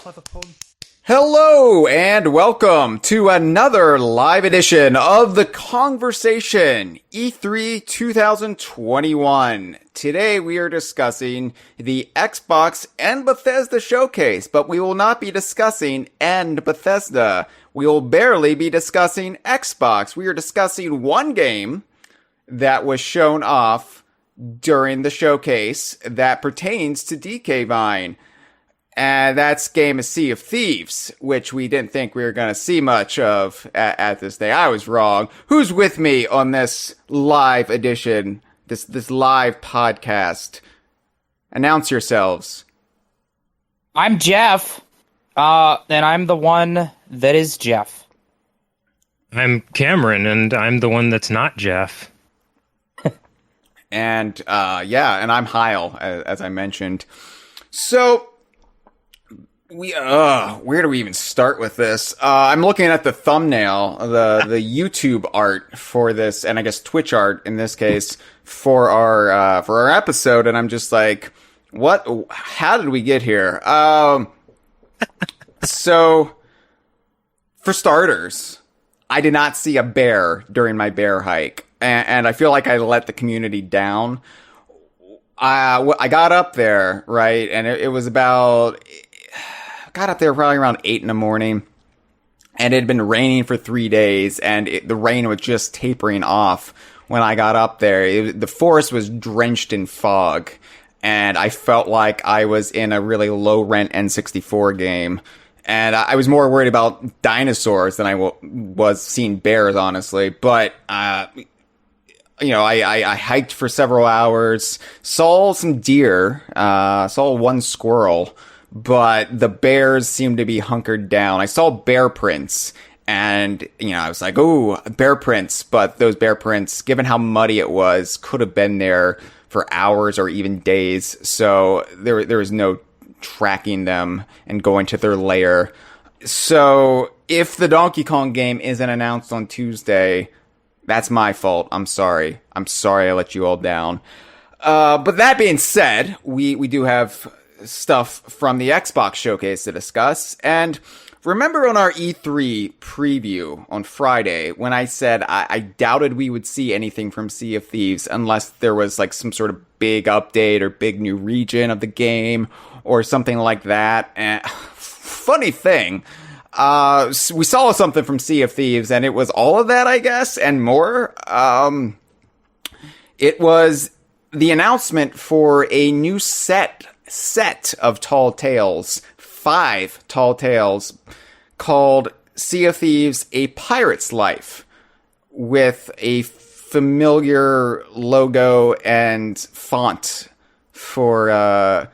clever pun. Hello and welcome to another live edition of the Kongversation E3 2021. Today we are discussing the Xbox and Bethesda showcase, but we will not be discussing and Bethesda. We will barely be discussing Xbox. We are discussing one game that was shown off during the showcase that pertains to DK Vine. And that game is Sea of Thieves, which we didn't think we were going to see much of at this day. I was wrong. Who's with me on this live edition, this live podcast? Announce yourselves. I'm Jeff, and I'm the one that is Jeff. I'm Cameron, and I'm the one that's not Jeff. And I'm Hyle, as I mentioned. So where do we even start with this? I'm looking at the thumbnail, the YouTube art for this, and I guess Twitch art in this case for our episode, and I'm just like, what? How did we get here? So for starters, I did not see a bear during my bear hike, and I feel like I let the community down. I got up there, right, and it was about. Got up there probably around 8 in the morning, and it had been raining for 3 days, and the rain was just tapering off when I got up there. The forest was drenched in fog, and I felt like I was in a really low-rent N64 game, and I was more worried about dinosaurs than I was seeing bears, honestly, but I hiked for several hours, saw some deer, saw one squirrel, but the bears seemed to be hunkered down. I saw bear prints, and, I was like, ooh, bear prints. But those bear prints, given how muddy it was, could have been there for hours or even days. So there was no tracking them and going to their lair. So if the Donkey Kong game isn't announced on Tuesday, that's my fault. I'm sorry. I let you all down. But that being said, we do have stuff from the Xbox showcase to discuss. And remember on our E3 preview on Friday when I said I doubted we would see anything from Sea of Thieves unless there was like some sort of big update or big new region of the game or something like that. And funny thing, we saw something from Sea of Thieves and it was all of that, I guess, and more. It was the announcement for a new set of tall tales, 5 tall tales, called Sea of Thieves: A Pirate's Life, with a familiar logo and font for a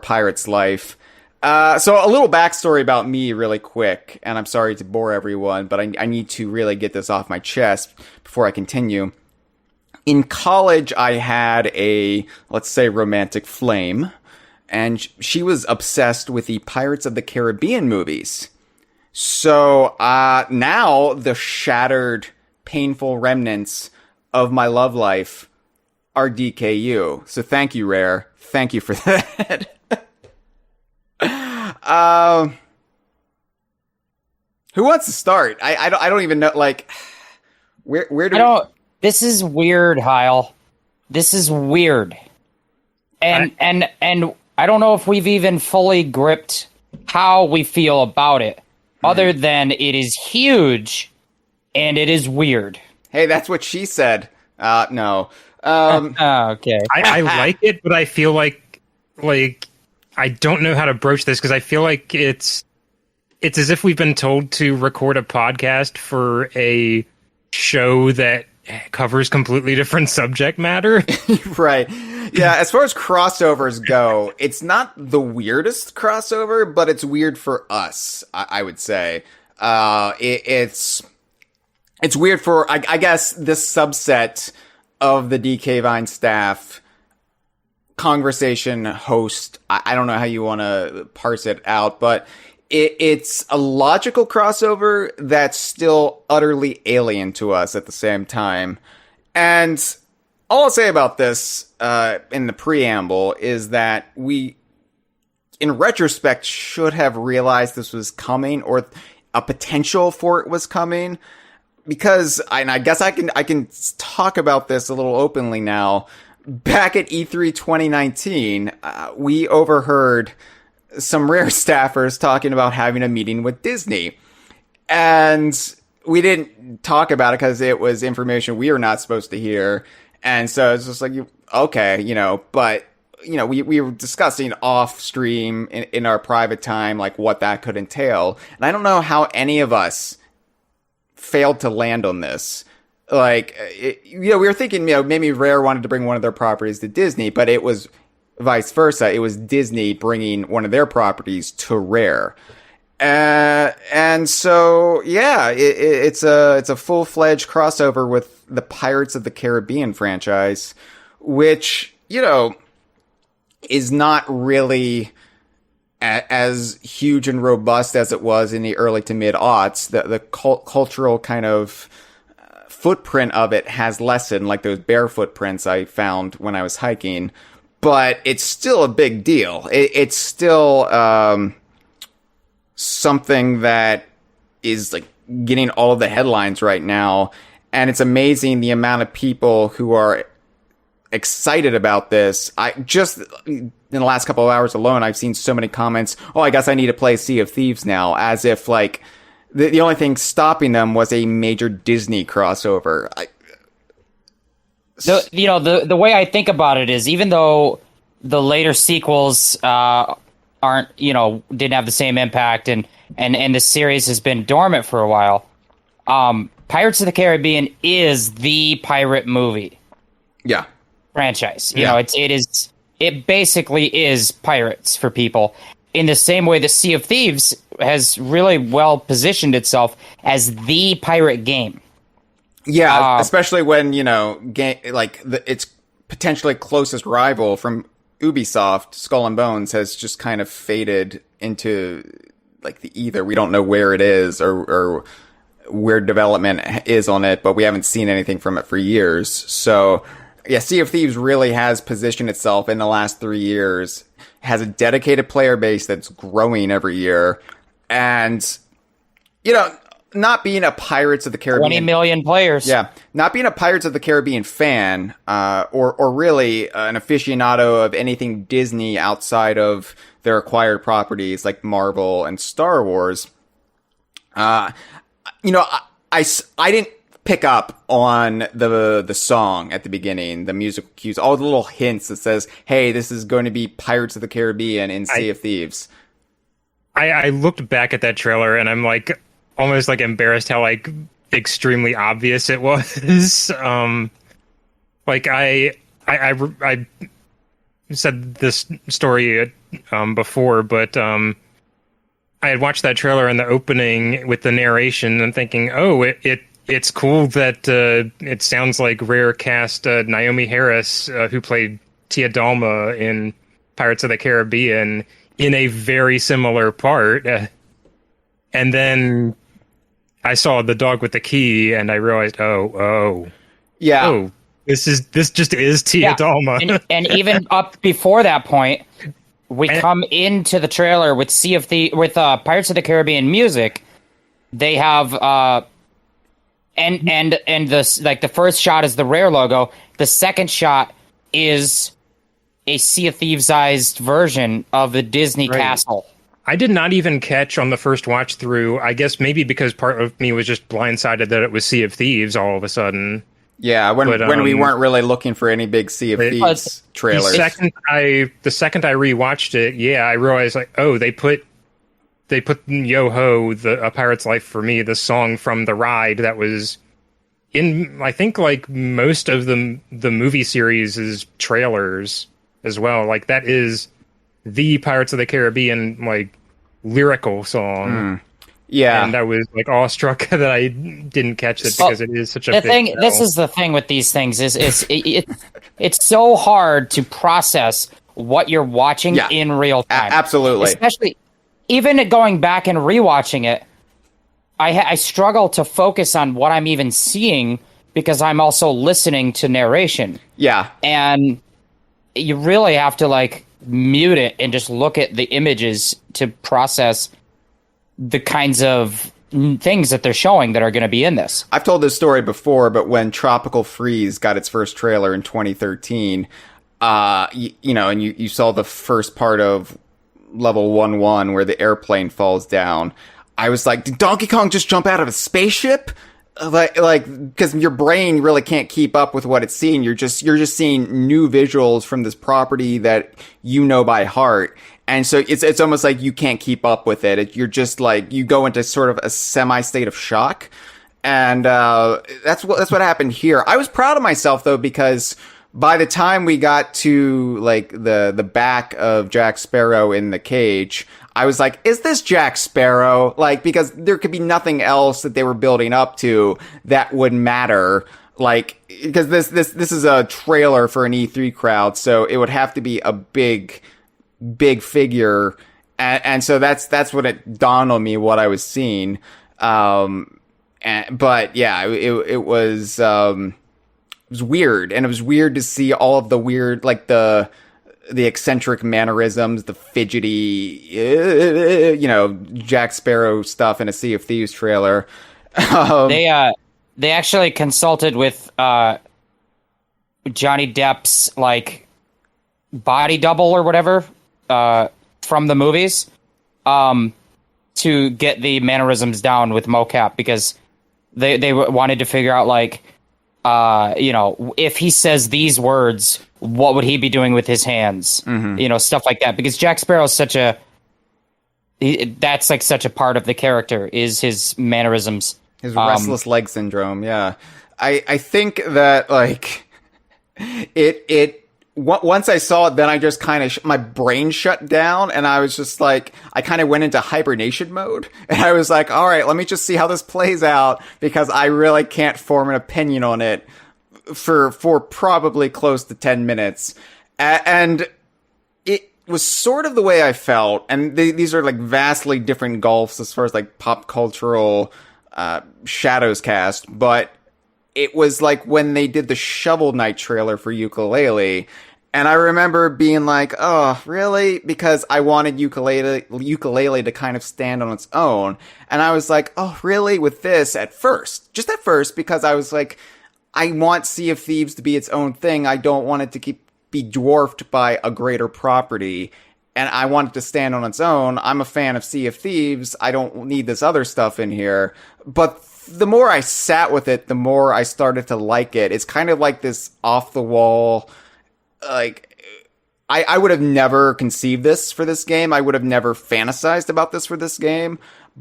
pirate's life. So a little backstory about me really quick, and I'm sorry to bore everyone, but I need to really get this off my chest before I continue. In college, I had a, let's say, romantic flame, and she was obsessed with the Pirates of the Caribbean movies. So now the shattered, painful remnants of my love life are DKU. So thank you, Rare. Thank you for that. Who wants to start? I don't even know. Like, where do we... This is weird, Hyle. This is weird, and I don't know if we've even fully gripped how we feel about it, other than it is huge and it is weird. Hey, that's what she said. No. Okay. I like it, but I feel like I don't know how to broach this because I feel like it's as if we've been told to record a podcast for a show that covers completely different subject matter. Right. Yeah, as far as crossovers go, it's not the weirdest crossover, but it's weird for us, I would say. It's weird for, I guess, this subset of the DK Vine staff, Kongversation host. I don't know how you want to parse it out, but it's a logical crossover that's still utterly alien to us at the same time. And all I'll say about this in the preamble is that we in retrospect, should have realized this was coming, or a potential for it was coming. Because, and I guess I can talk about this a little openly now. Back at E3 2019, we overheard some Rare staffers talking about having a meeting with Disney. And we didn't talk about it because it was information we were not supposed to hear. And so it's just like, okay, but, we were discussing off stream in our private time, like what that could entail. And I don't know how any of us failed to land on this. Like, we were thinking, maybe Rare wanted to bring one of their properties to Disney, but it was vice versa. It was Disney bringing one of their properties to Rare. And so, yeah, it's a full-fledged crossover with the Pirates of the Caribbean franchise, which, is not really as huge and robust as it was in the early to mid-aughts. The cultural kind of footprint of it has lessened, like those bear footprints I found when I was hiking, but it's still a big deal. It's still something that is like getting all of the headlines right now, and it's amazing the amount of people who are excited about this. I just in the last couple of hours alone, I've seen so many comments. Oh, I guess I need to play Sea of Thieves now, as if like the only thing stopping them was a major Disney crossover. The way I think about it is, even though the later sequels aren't, didn't have the same impact, and the series has been dormant for a while, Pirates of the Caribbean is the pirate movie. Yeah. Franchise. It basically is pirates for people, in the same way that Sea of Thieves has really well positioned itself as the pirate game. Yeah, especially when, its potentially closest rival from Ubisoft, Skull and Bones, has just kind of faded into like the ether. We don't know where it is or where development is on it, but we haven't seen anything from it for years. So yeah, Sea of Thieves really has positioned itself in the last 3 years, has a dedicated player base that's growing every year, and, not being a Pirates of the Caribbean... 20 million players. Yeah, not being a Pirates of the Caribbean fan, or really an aficionado of anything Disney outside of their acquired properties like Marvel and Star Wars, I didn't pick up on the song at the beginning, the musical cues, all the little hints that says, hey, this is going to be Pirates of the Caribbean in Sea of Thieves. I looked back at that trailer and I'm like almost like embarrassed how like extremely obvious it was. Like I said this story before, but I had watched that trailer in the opening with the narration and thinking, oh, it's cool that it sounds like Rare cast Naomi Harris, who played Tia Dalma in Pirates of the Caribbean, in a very similar part. And then I saw The Dog with the Key, and I realized, this just is Tia Dalma. and even up before that point, we come into the trailer with Pirates of the Caribbean music. They have and the first shot is the Rare logo. The second shot is a Sea of Thieves-ized version of the Disney castle. I did not even catch on the first watch through. I guess maybe because part of me was just blindsided that it was Sea of Thieves all of a sudden. Yeah, when we weren't really looking for any big Sea of Thieves trailers. The second I rewatched it, I realized like, oh, they put Yo Ho, A Pirate's Life for Me, the song from the ride that was in, I think, like most of the movie series' trailers as well. Like that is the Pirates of the Caribbean like lyrical song. Yeah, and I was like awestruck that I didn't catch it because it is such a big thing. deal. This is the thing with these things is it's so hard to process what you're watching in real time. Absolutely, especially even going back and rewatching it. I struggle to focus on what I'm even seeing because I'm also listening to narration. Yeah, and you really have to like mute it and just look at the images to process the kinds of things that they're showing that are going to be in this. I've told this story before, but when Tropical Freeze got its first trailer in 2013, and you saw the first part of level 1-1 where the airplane falls down, I was like, did Donkey Kong just jump out of a spaceship? Because your brain really can't keep up with what it's seeing. You're just seeing new visuals from this property that you know by heart. And so it's almost like you can't keep up with it. You're just like, you go into sort of a semi-state of shock. And that's what happened here. I was proud of myself, though, because by the time we got to, like, the back of Jack Sparrow in the cage, I was like, is this Jack Sparrow? Like, because there could be nothing else that they were building up to that would matter. Like, because this is a trailer for an E3 crowd, so it would have to be a big figure, and so that's what it dawned on me what I was seeing. But yeah, it was weird, and it was weird to see all of the weird, like the eccentric mannerisms, the fidgety, Jack Sparrow stuff in a Sea of Thieves trailer. They actually consulted with Johnny Depp's like body double or whatever from the movies to get the mannerisms down with mocap, because they wanted to figure out, like, if he says these words, what would he be doing with his hands? Mm-hmm. Stuff like that. Because Jack Sparrow's that's like such a part of the character, is his mannerisms. His restless leg syndrome, yeah. I think that, like, once I saw it, then I just kind of, my brain shut down, and I was just like, I kind of went into hibernation mode, and I was like, all right, let me just see how this plays out, because I really can't form an opinion on it for probably close to 10 minutes. And it was sort of the way I felt, and these are, like, vastly different gulfs as far as, like, pop cultural shadows cast, but it was like when they did the Shovel Knight trailer for Yooka-Laylee, and I remember being like, oh, really? Because I wanted Yooka-Laylee to kind of stand on its own, and I was like, oh, really? With this, just at first, because I was like, I want Sea of Thieves to be its own thing. I don't want it to be dwarfed by a greater property, and I want it to stand on its own. I'm a fan of Sea of Thieves. I don't need this other stuff in here. But the more I sat with it, the more I started to like it. It's kind of like this off-the-wall, like, I would have never conceived this for this game. I would have never fantasized about this for this game.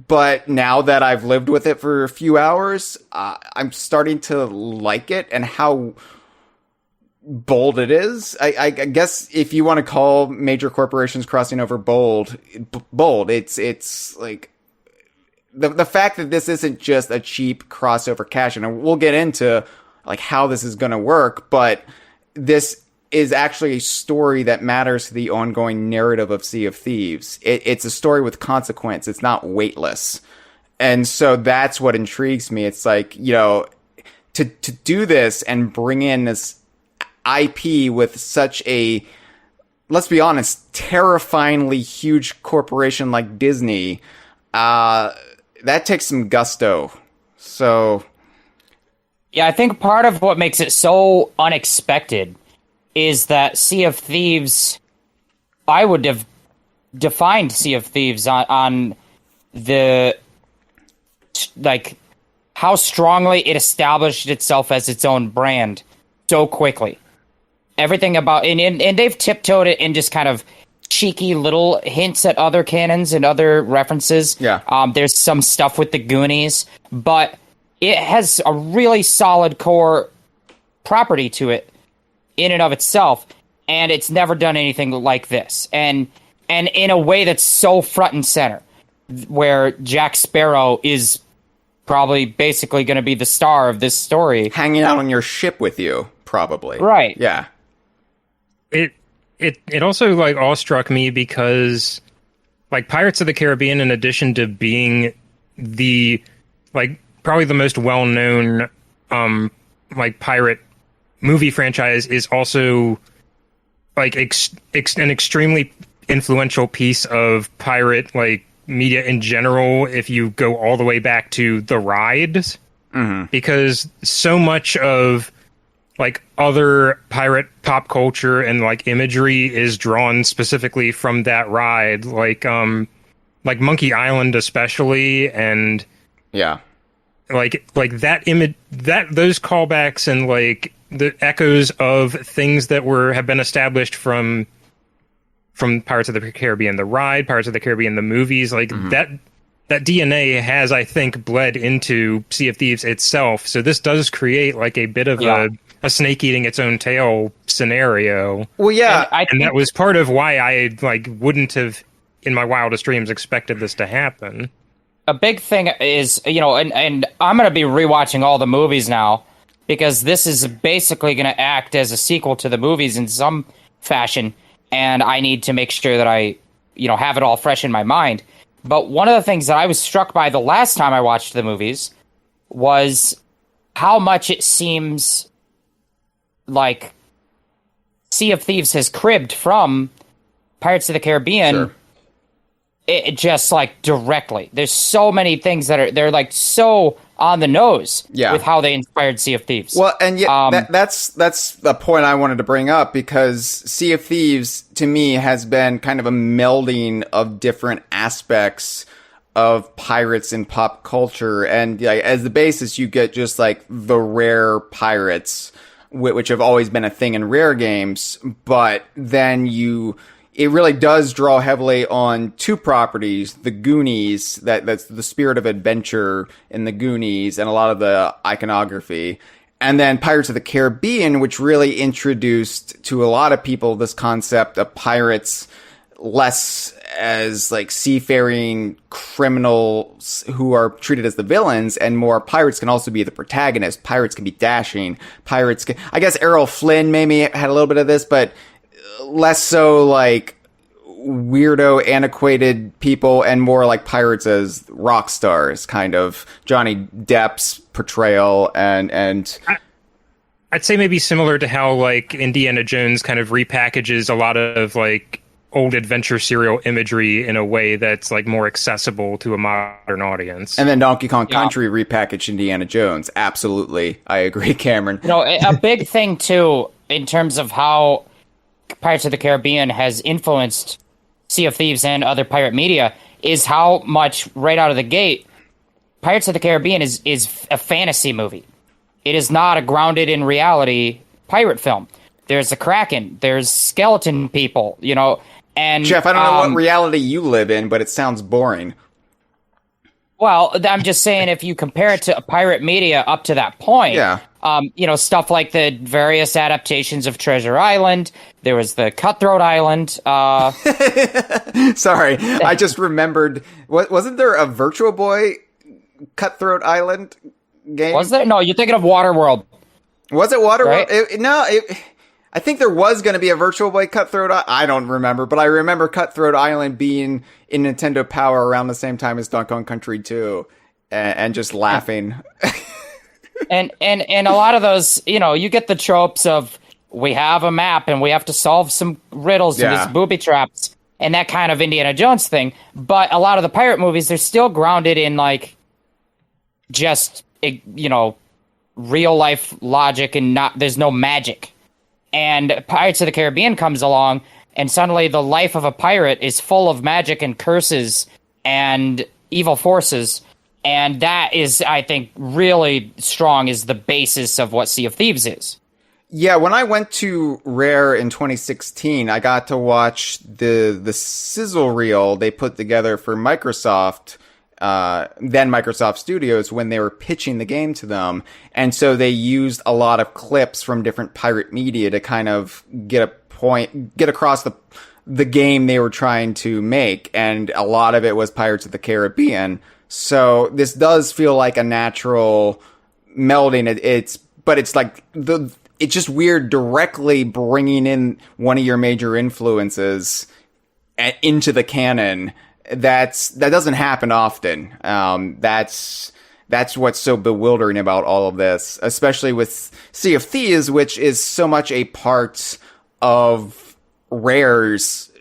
But now that I've lived with it for a few hours, I'm starting to like it, and how bold it is. I guess if you want to call major corporations crossing over bold, it's like the fact that this isn't just a cheap crossover cash, and we'll get into like how this is going to work, but this is actually a story that matters to the ongoing narrative of Sea of Thieves. It's a story with consequence. It's not weightless. And so that's what intrigues me. It's like, to do this and bring in this IP with such a, let's be honest, terrifyingly huge corporation like Disney, that takes some gusto. So, yeah, I think part of what makes it so unexpected is that Sea of Thieves, I would have defined Sea of Thieves on the, like, how strongly it established itself as its own brand so quickly. Everything about, and they've tiptoed it in just kind of cheeky little hints at other canons and other references. Yeah. There's some stuff with the Goonies, but it has a really solid core property to it in and of itself, and it's never done anything like this. And in a way that's so front and center, where Jack Sparrow is probably basically going to be the star of this story. Hanging out on your ship with you, probably. Right. Yeah. It also, like, awestruck me because, like, Pirates of the Caribbean, in addition to being the, like, probably the most well-known, like, pirate movie franchise, is also like an extremely influential piece of pirate like media in general if you go all the way back to the rides, because so much of like other pirate pop culture and like imagery is drawn specifically from that ride, like Monkey Island especially, and Yeah. like that image, that those callbacks and like the echoes of things that have been established from Pirates of the Caribbean, the ride, Pirates of the Caribbean, the movies, like that DNA has, I think, bled into Sea of Thieves itself. So this does create like a bit of a snake eating its own tail scenario. Well, yeah, And that was part of why I like wouldn't have in my wildest dreams expected this to happen. A big thing is, and I'm going to be rewatching all the movies now, because this is basically going to act as a sequel to the movies in some fashion, and I need to make sure that I, have it all fresh in my mind. But one of the things that I was struck by the last time I watched the movies was how much it seems like Sea of Thieves has cribbed from Pirates of the Caribbean. Sure. It just like directly. There's so many things they're like so on the nose with how they inspired Sea of Thieves. Well, and that's the point I wanted to bring up, because Sea of Thieves to me has been kind of a melding of different aspects of pirates in pop culture, and like, as the basis you get just like the rare pirates, which have always been a thing in rare games, but then it really does draw heavily on two properties: the Goonies, that's the spirit of adventure in the Goonies and a lot of the iconography, and then Pirates of the Caribbean, which really introduced to a lot of people this concept of pirates less as like seafaring criminals who are treated as the villains, and more pirates can also be the protagonist. Pirates can be dashing. I guess Errol Flynn maybe had a little bit of this, but less so like weirdo, antiquated people, and more like pirates as rock stars, kind of Johnny Depp's portrayal. And I'd say maybe similar to how like Indiana Jones kind of repackages a lot of like old adventure serial imagery in a way that's like more accessible to a modern audience. And then Donkey Kong Country repackaged Indiana Jones. Absolutely. I agree, Cameron. A big thing too, in terms of how Pirates of the Caribbean has influenced Sea of Thieves and other pirate media, is how much right out of the gate Pirates of the Caribbean is a fantasy movie. It is not a grounded in reality pirate film. There's a Kraken, there's skeleton people, and Jeff, I don't know what reality you live in, but it sounds boring. Well, I'm just saying, if you compare it to pirate media up to that point, stuff like the various adaptations of Treasure Island, there was the Cutthroat Island. Sorry, I just remembered. Wasn't there a Virtual Boy Cutthroat Island game? Was there? No, you're thinking of Waterworld. Was it Waterworld? Right? I think there was going to be a Virtual Boy Cutthroat. I don't remember, but I remember Cutthroat Island being in Nintendo Power around the same time as Donkey Kong Country 2, and just laughing. and a lot of those, you get the tropes of, we have a map and we have to solve some riddles and there's booby traps and that kind of Indiana Jones thing. But a lot of the pirate movies, they're still grounded in like just real life logic, and there's no magic. And Pirates of the Caribbean comes along, and suddenly the life of a pirate is full of magic and curses and evil forces. And that is, I think, really strong as the basis of what Sea of Thieves is. Yeah, when I went to Rare in 2016, I got to watch the sizzle reel they put together for Microsoft, then Microsoft Studios, when they were pitching the game to them. And so they used a lot of clips from different pirate media to kind of get across the game they were trying to make. And a lot of it was Pirates of the Caribbean. So this does feel like a natural melding. But it's like it's just weird directly bringing in one of your major influences into the canon. That doesn't happen often. That's what's so bewildering about all of this, especially with Sea of Thieves, which is so much a part of Rare's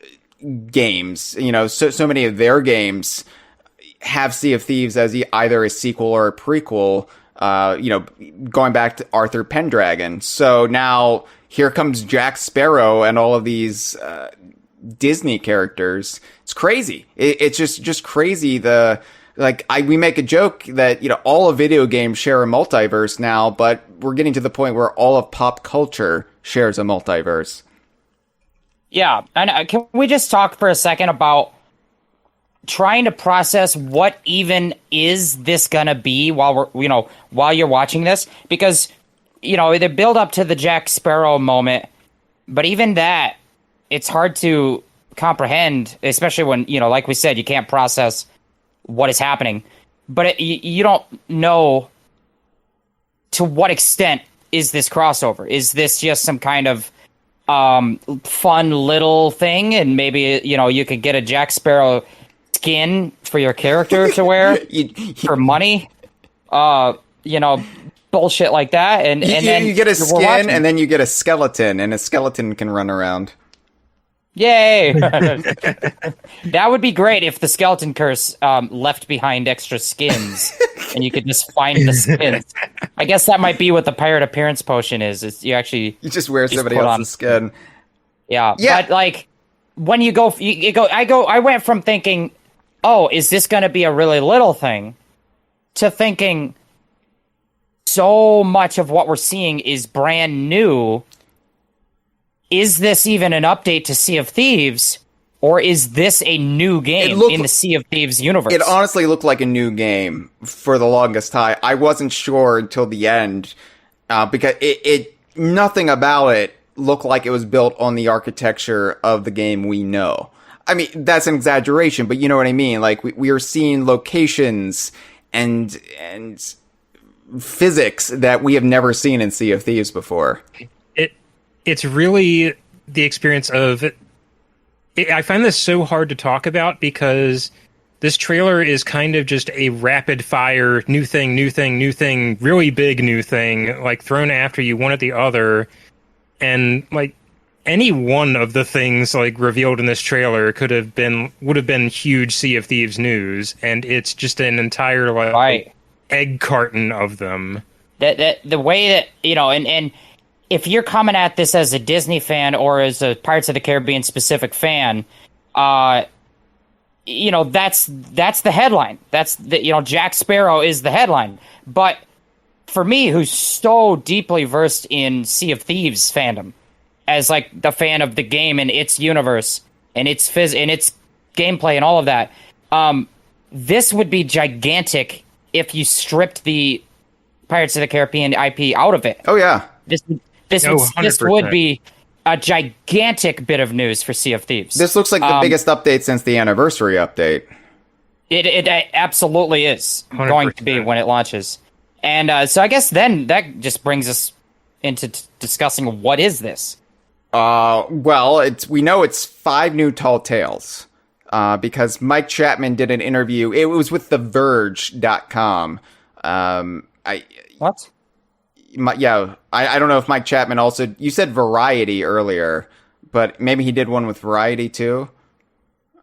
games, so many of their games have Sea of Thieves as either a sequel or a prequel, going back to Arthur Pendragon. So now here comes Jack Sparrow and all of these Disney characters. It's crazy. It's just crazy. We make a joke that, all of video games share a multiverse now, but we're getting to the point where all of pop culture shares a multiverse. Yeah, and can we just talk for a second about trying to process what even is this gonna be while you're watching this? Because, they build up to the Jack Sparrow moment, but even that, it's hard to comprehend, especially when, like we said, you can't process what is happening. But you don't know to what extent is this crossover? Is this just some kind of fun little thing, and maybe you could get a Jack Sparrow skin for your character to wear for money, bullshit like that, and then you get a skin, and then you get a skeleton, and a skeleton can run around. Yay! That would be great if the skeleton curse left behind extra skins, and you could just find the skins. I guess that might be what the pirate appearance potion is. It's you just wear somebody else's skin. Yeah, but when you go, I went from thinking, oh, is this going to be a really little thing, to thinking so much of what we're seeing is brand new. Is this even an update to Sea of Thieves, or is this a new game in the Sea of Thieves universe? It honestly looked like a new game for the longest time. I wasn't sure until the end, because nothing about it looked like it was built on the architecture of the game we know. I mean, that's an exaggeration, but you know what I mean? Like, we are seeing locations and physics that we have never seen in Sea of Thieves before. It's really the experience of... I find this so hard to talk about because this trailer is kind of just a rapid-fire new thing, really big new thing, like thrown after you one at the other. And like any one of the things like revealed in this trailer would have been huge Sea of Thieves news, and it's just an entire egg carton of them. That the way that and if you're coming at this as a Disney fan or as a Pirates of the Caribbean specific fan, that's the headline. That's Jack Sparrow is the headline. But for me, who's so deeply versed in Sea of Thieves fandom, as like the fan of the game and its universe and its and its gameplay and all of that, this would be gigantic if you stripped the Pirates of the Caribbean IP out of it. Oh yeah, this would be a gigantic bit of news for Sea of Thieves. This looks like the biggest update since the anniversary update. It absolutely is 100%. Going to be when it launches. And so I guess then that just brings us into discussing what is this? Well, we know it's 5 new Tall Tales. Because Mike Chapman did an interview. It was with TheVerge.com. What? I don't know if Mike Chapman also... You said Variety earlier, but maybe he did one with Variety too?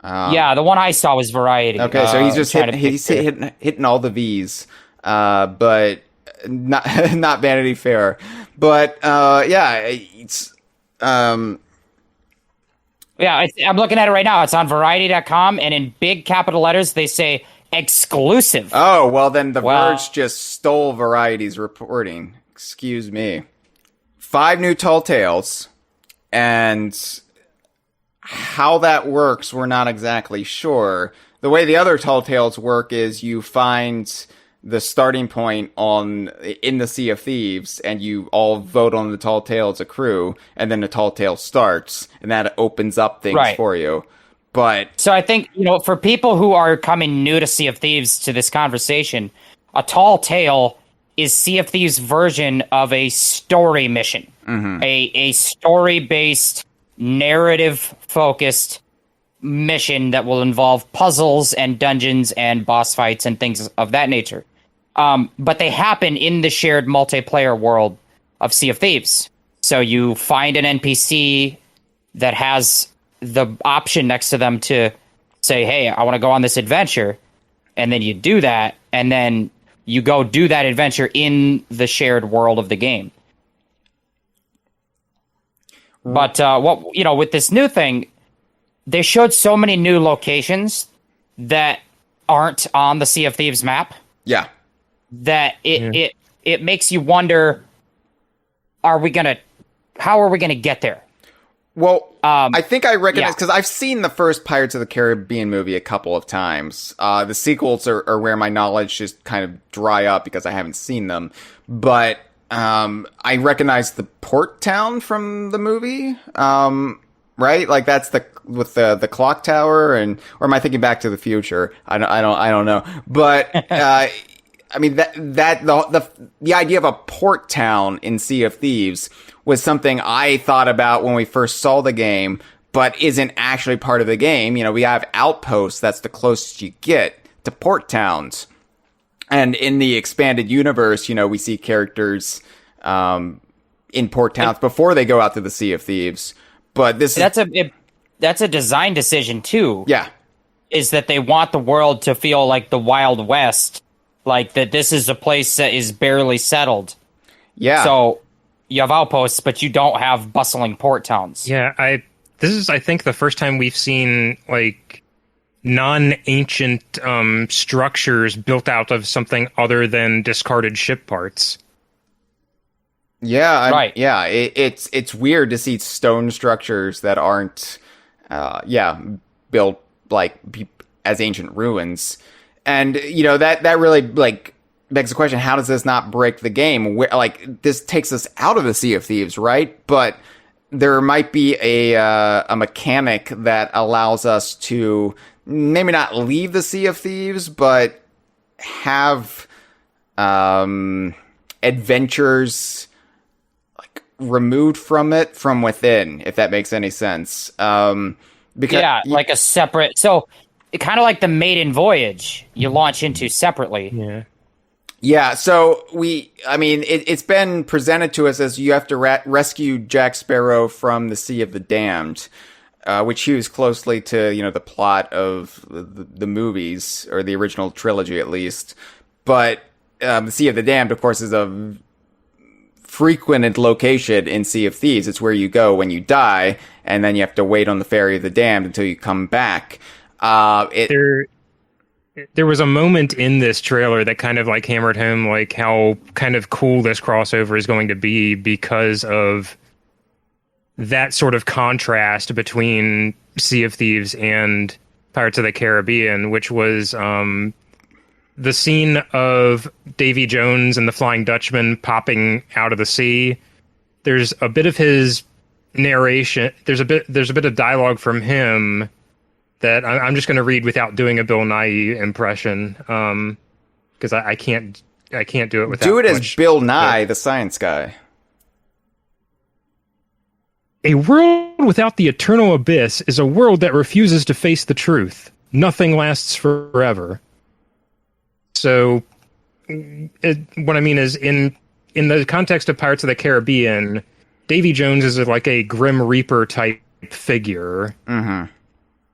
Yeah, the one I saw was Variety. Okay, so he's just hitting all the V's. But not Vanity Fair. But, it's... I'm looking at it right now. It's on Variety.com, and in big capital letters, they say exclusive. Oh, well, then Verge just stole Variety's reporting. Excuse me. 5 new Tall Tales, and how that works, we're not exactly sure. The way the other Tall Tales work is you find the starting point in the Sea of Thieves, and you all vote on the Tall Tale as a crew, and then the Tall Tale starts, and that opens up things for you. But so I think, for people who are coming new to Sea of Thieves to this conversation, a Tall Tale is Sea of Thieves' version of a story mission. Mm-hmm. A story-based, narrative-focused mission that will involve puzzles and dungeons and boss fights and things of that nature. But they happen in the shared multiplayer world of Sea of Thieves. So you find an NPC that has the option next to them to say, hey, I want to go on this adventure. And then you do that, and then you go do that adventure in the shared world of the game. But with this new thing, they showed so many new locations that aren't on the Sea of Thieves map. Yeah. That it makes you wonder, how are we gonna get there? Well, I think I recognize, because I've seen the first Pirates of the Caribbean movie a couple of times. The sequels are where my knowledge just kind of dry up because I haven't seen them. But I recognize the port town from the movie, right? Like that's with the clock tower, or am I thinking Back to the Future? I don't know. But I mean the idea of a port town in Sea of Thieves was something I thought about when we first saw the game, but isn't actually part of the game. You know, we have outposts. That's the closest you get to port towns. And in the expanded universe, you know, we see characters in port towns before they go out to the Sea of Thieves. But that's a design decision too. Yeah. Is that they want the world to feel like the Wild West, like that this is a place that is barely settled. Yeah. So you have outposts, but you don't have bustling port towns. Yeah, this is, I think, the first time we've seen like non-ancient structures built out of something other than discarded ship parts. Yeah, right. Yeah, it's weird to see stone structures that aren't, built like as ancient ruins, and you know that really like begs the question: how does this not break the game? Like this takes us out of the Sea of Thieves, right? But there might be a mechanic that allows us to maybe not leave the Sea of Thieves, but have adventures like removed from it from within, if that makes any sense. Because like a separate, so kind of like the maiden voyage you launch into separately. Yeah, so it's been presented to us as you have to rescue Jack Sparrow from the Sea of the Damned, which hews closely to, you know, the plot of the movies, or the original trilogy at least. But the Sea of the Damned, of course, is a frequented location in Sea of Thieves. It's where you go when you die, and then you have to wait on the Ferry of the Damned until you come back. There was a moment in this trailer that kind of like hammered home like how kind of cool this crossover is going to be because of that sort of contrast between Sea of Thieves and Pirates of the Caribbean, which was the scene of Davy Jones and the Flying Dutchman popping out of the sea. There's a bit of his narration. There's a bit of dialogue from him that I'm just going to read without doing a Bill Nye impression, because I can't do it without. Do it as Bill Nye, the science guy. A world without the eternal abyss is a world that refuses to face the truth. Nothing lasts forever. So, what I mean is, in the context of Pirates of the Caribbean, Davy Jones is like a Grim Reaper type figure. Mm-hmm.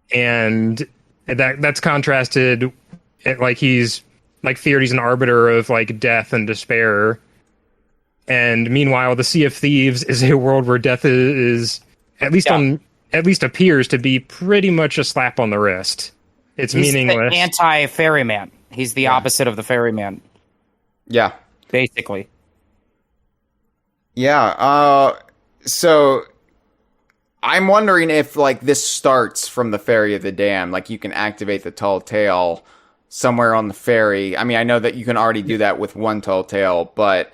And that's contrasted, like he's like feared he's an arbiter of like death and despair. And meanwhile, the Sea of Thieves is a world where death is at least appears to be pretty much a slap on the wrist. He's meaningless. The anti-ferryman. He's the opposite of the ferryman. Yeah, basically. Yeah. So I'm wondering if, like, this starts from the Ferry of the Damned. Like, you can activate the Tall Tale somewhere on the ferry. I mean, I know that you can already do that with one Tall Tale, but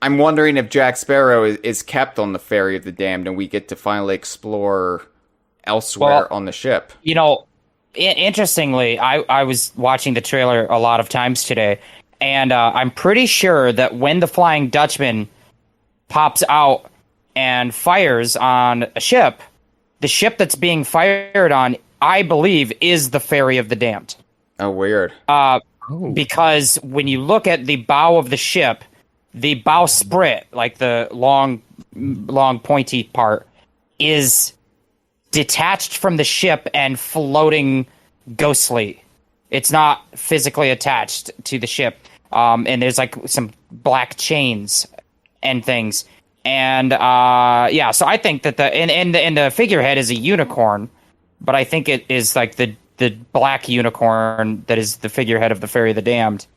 I'm wondering if Jack Sparrow is kept on the Ferry of the Damned and we get to finally explore elsewhere on the ship. You know, interestingly, I was watching the trailer a lot of times today, and I'm pretty sure that when the Flying Dutchman pops out and fires on a ship, the ship that's being fired on, I believe, is the Ferry of the Damned. Oh, weird. Because when you look at the bow of the ship, the bowsprit, like the long pointy part, is detached from the ship and floating ghostly. It's not physically attached to the ship. And there's like some black chains and things. And so I think that the figurehead is a unicorn, but I think it is like the black unicorn that is the figurehead of the Ferry of the Damned.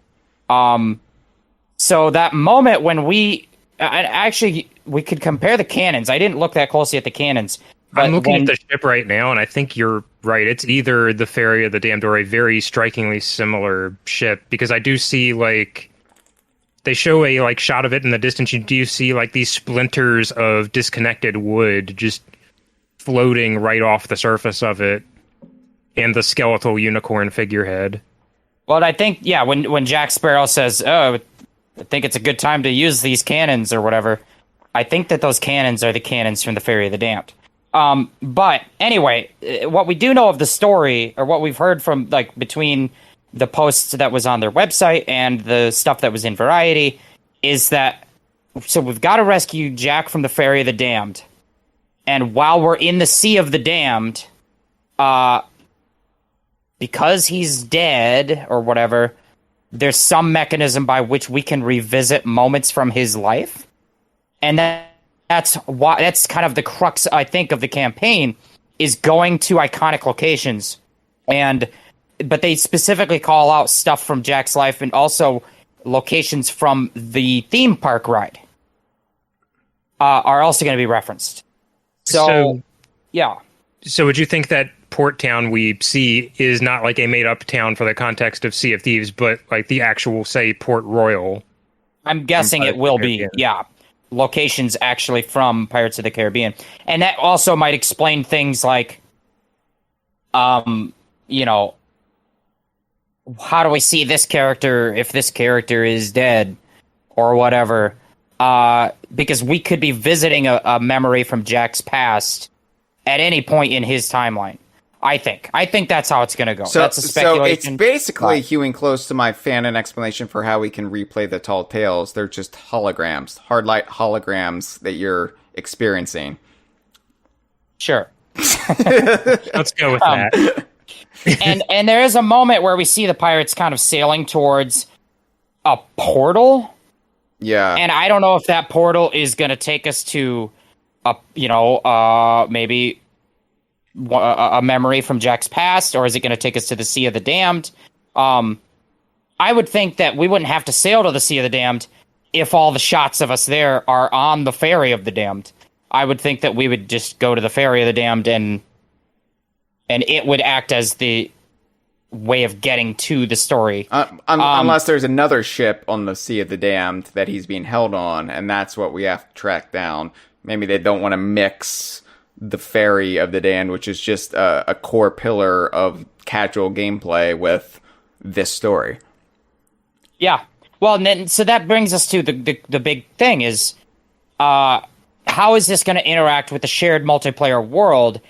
So that moment when we could compare the cannons. I didn't look that closely at the cannons. But I'm looking at the ship right now, and I think you're right. It's either the Ferry of the Damned or a very strikingly similar ship, because I do see, like, they show a like shot of it in the distance. You do see like these splinters of disconnected wood just floating right off the surface of it, and the skeletal unicorn figurehead. Well, I think, when Jack Sparrow says, "Oh, I think it's a good time to use these cannons," or whatever, I think that those cannons are the cannons from the Ferry of the Damned. But anyway, what we do know of the story, or what we've heard from, like, between the posts that was on their website and the stuff that was in Variety, is that, so we've got to rescue Jack from the Ferry of the Damned. And while we're in the Sea of the Damned, because he's dead or whatever, there's some mechanism by which we can revisit moments from his life. And that's kind of the crux, I think, of the campaign, is going to iconic locations. But they specifically call out stuff from Jack's life and also locations from the theme park ride are also going to be referenced. So, yeah. So would you think that Port Town we see is not like a made-up town for the context of Sea of Thieves, but like the actual, say, Port Royal? I'm guessing it will be, yeah. Locations actually from Pirates of the Caribbean. And that also might explain things like, how do we see this character if this character is dead or whatever? Because we could be visiting a memory from Jack's past at any point in his timeline. I think that's how it's going to go. That's a speculation. So it's basically hewing close to my fanon explanation for how we can replay the Tall Tales. They're just holograms, hard light holograms that you're experiencing. Sure. Let's go with that. And there is a moment where we see the pirates kind of sailing towards a portal. Yeah. And I don't know if that portal is going to take us to maybe a memory from Jack's past, or is it going to take us to the Sea of the Damned? I would think that we wouldn't have to sail to the Sea of the Damned if all the shots of us there are on the Ferry of the Damned. I would think that we would just go to the Ferry of the Damned and it would act as the way of getting to the story. Unless there's another ship on the Sea of the Damned that he's being held on, and that's what we have to track down. Maybe they don't want to mix the Ferry of the Damned, which is just a core pillar of casual gameplay, with this story. Yeah. Well, and then, so that brings us to the big thing is, how is this going to interact with the shared multiplayer world,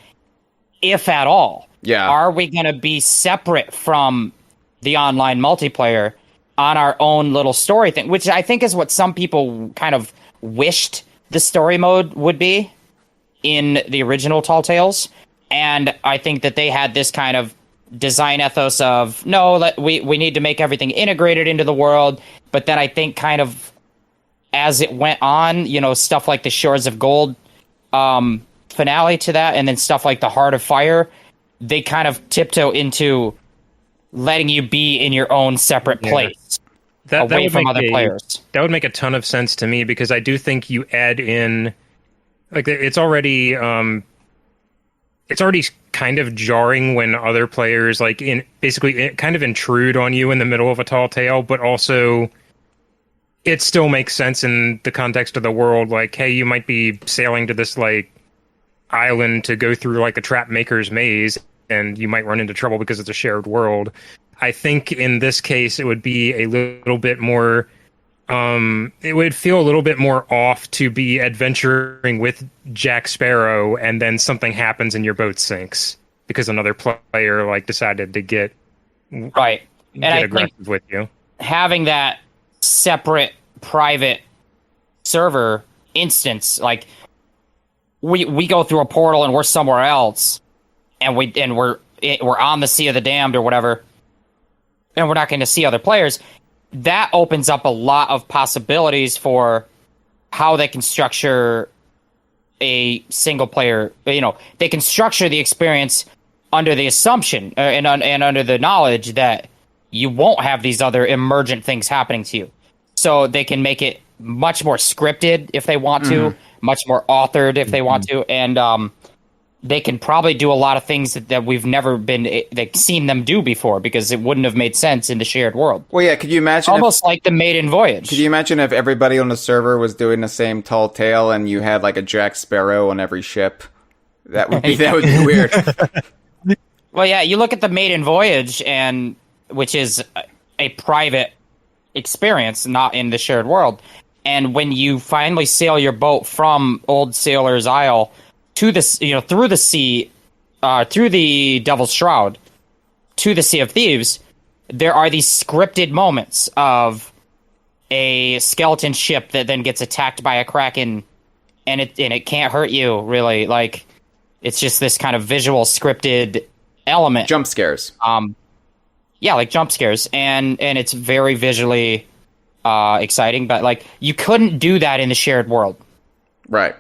if at all? Yeah. Are we going to be separate from the online multiplayer on our own little story thing, which I think is what some people kind of wished the story mode would be in the original Tall Tales. And I think that they had this kind of design ethos of, no, we need to make everything integrated into the world. But then I think kind of as it went on, stuff like the Shores of Gold finale to that, and then stuff like the Heart of Fire, they kind of tiptoe into letting you be in your own separate place, away from other players. That would make a ton of sense to me, because I do think you add in, like, it's already kind of jarring when other players kind of intrude on you in the middle of a tall tale, but also it still makes sense in the context of the world. Like, hey, you might be sailing to this island to go through a trap maker's maze, and you might run into trouble because it's a shared world. I think in this case it would be a little bit more it would feel a little bit more off to be adventuring with Jack Sparrow and then something happens and your boat sinks because another player decided to get right and I aggressive think with you. Having that separate private server instance, we go through a portal and we're somewhere else, and we're on the Sea of the Damned or whatever, and we're not going to see other players. That opens up a lot of possibilities for how they can structure a single player. You know, they can structure the experience under the assumption and under the knowledge that you won't have these other emergent things happening to you. So they can make it much more scripted if they want to, much more authored if they want to, and they can probably do a lot of things that we've never seen them do before, because it wouldn't have made sense in the shared world. Well, yeah, could you imagine almost like the maiden voyage? Could you imagine if everybody on the server was doing the same tall tale and you had like a Jack Sparrow on every ship? That would be weird. Well, yeah, you look at the maiden voyage, and which is a private experience, not in the shared world. And when you finally sail your boat from Old Sailor's Isle to the, through the sea, through the Devil's Shroud to the Sea of Thieves, there are these scripted moments of a skeleton ship that then gets attacked by a kraken, and it can't hurt you really. Like, it's just this kind of visual scripted element. Jump scares. Yeah, like jump scares, and it's very visually exciting. But like, you couldn't do that in the shared world, right?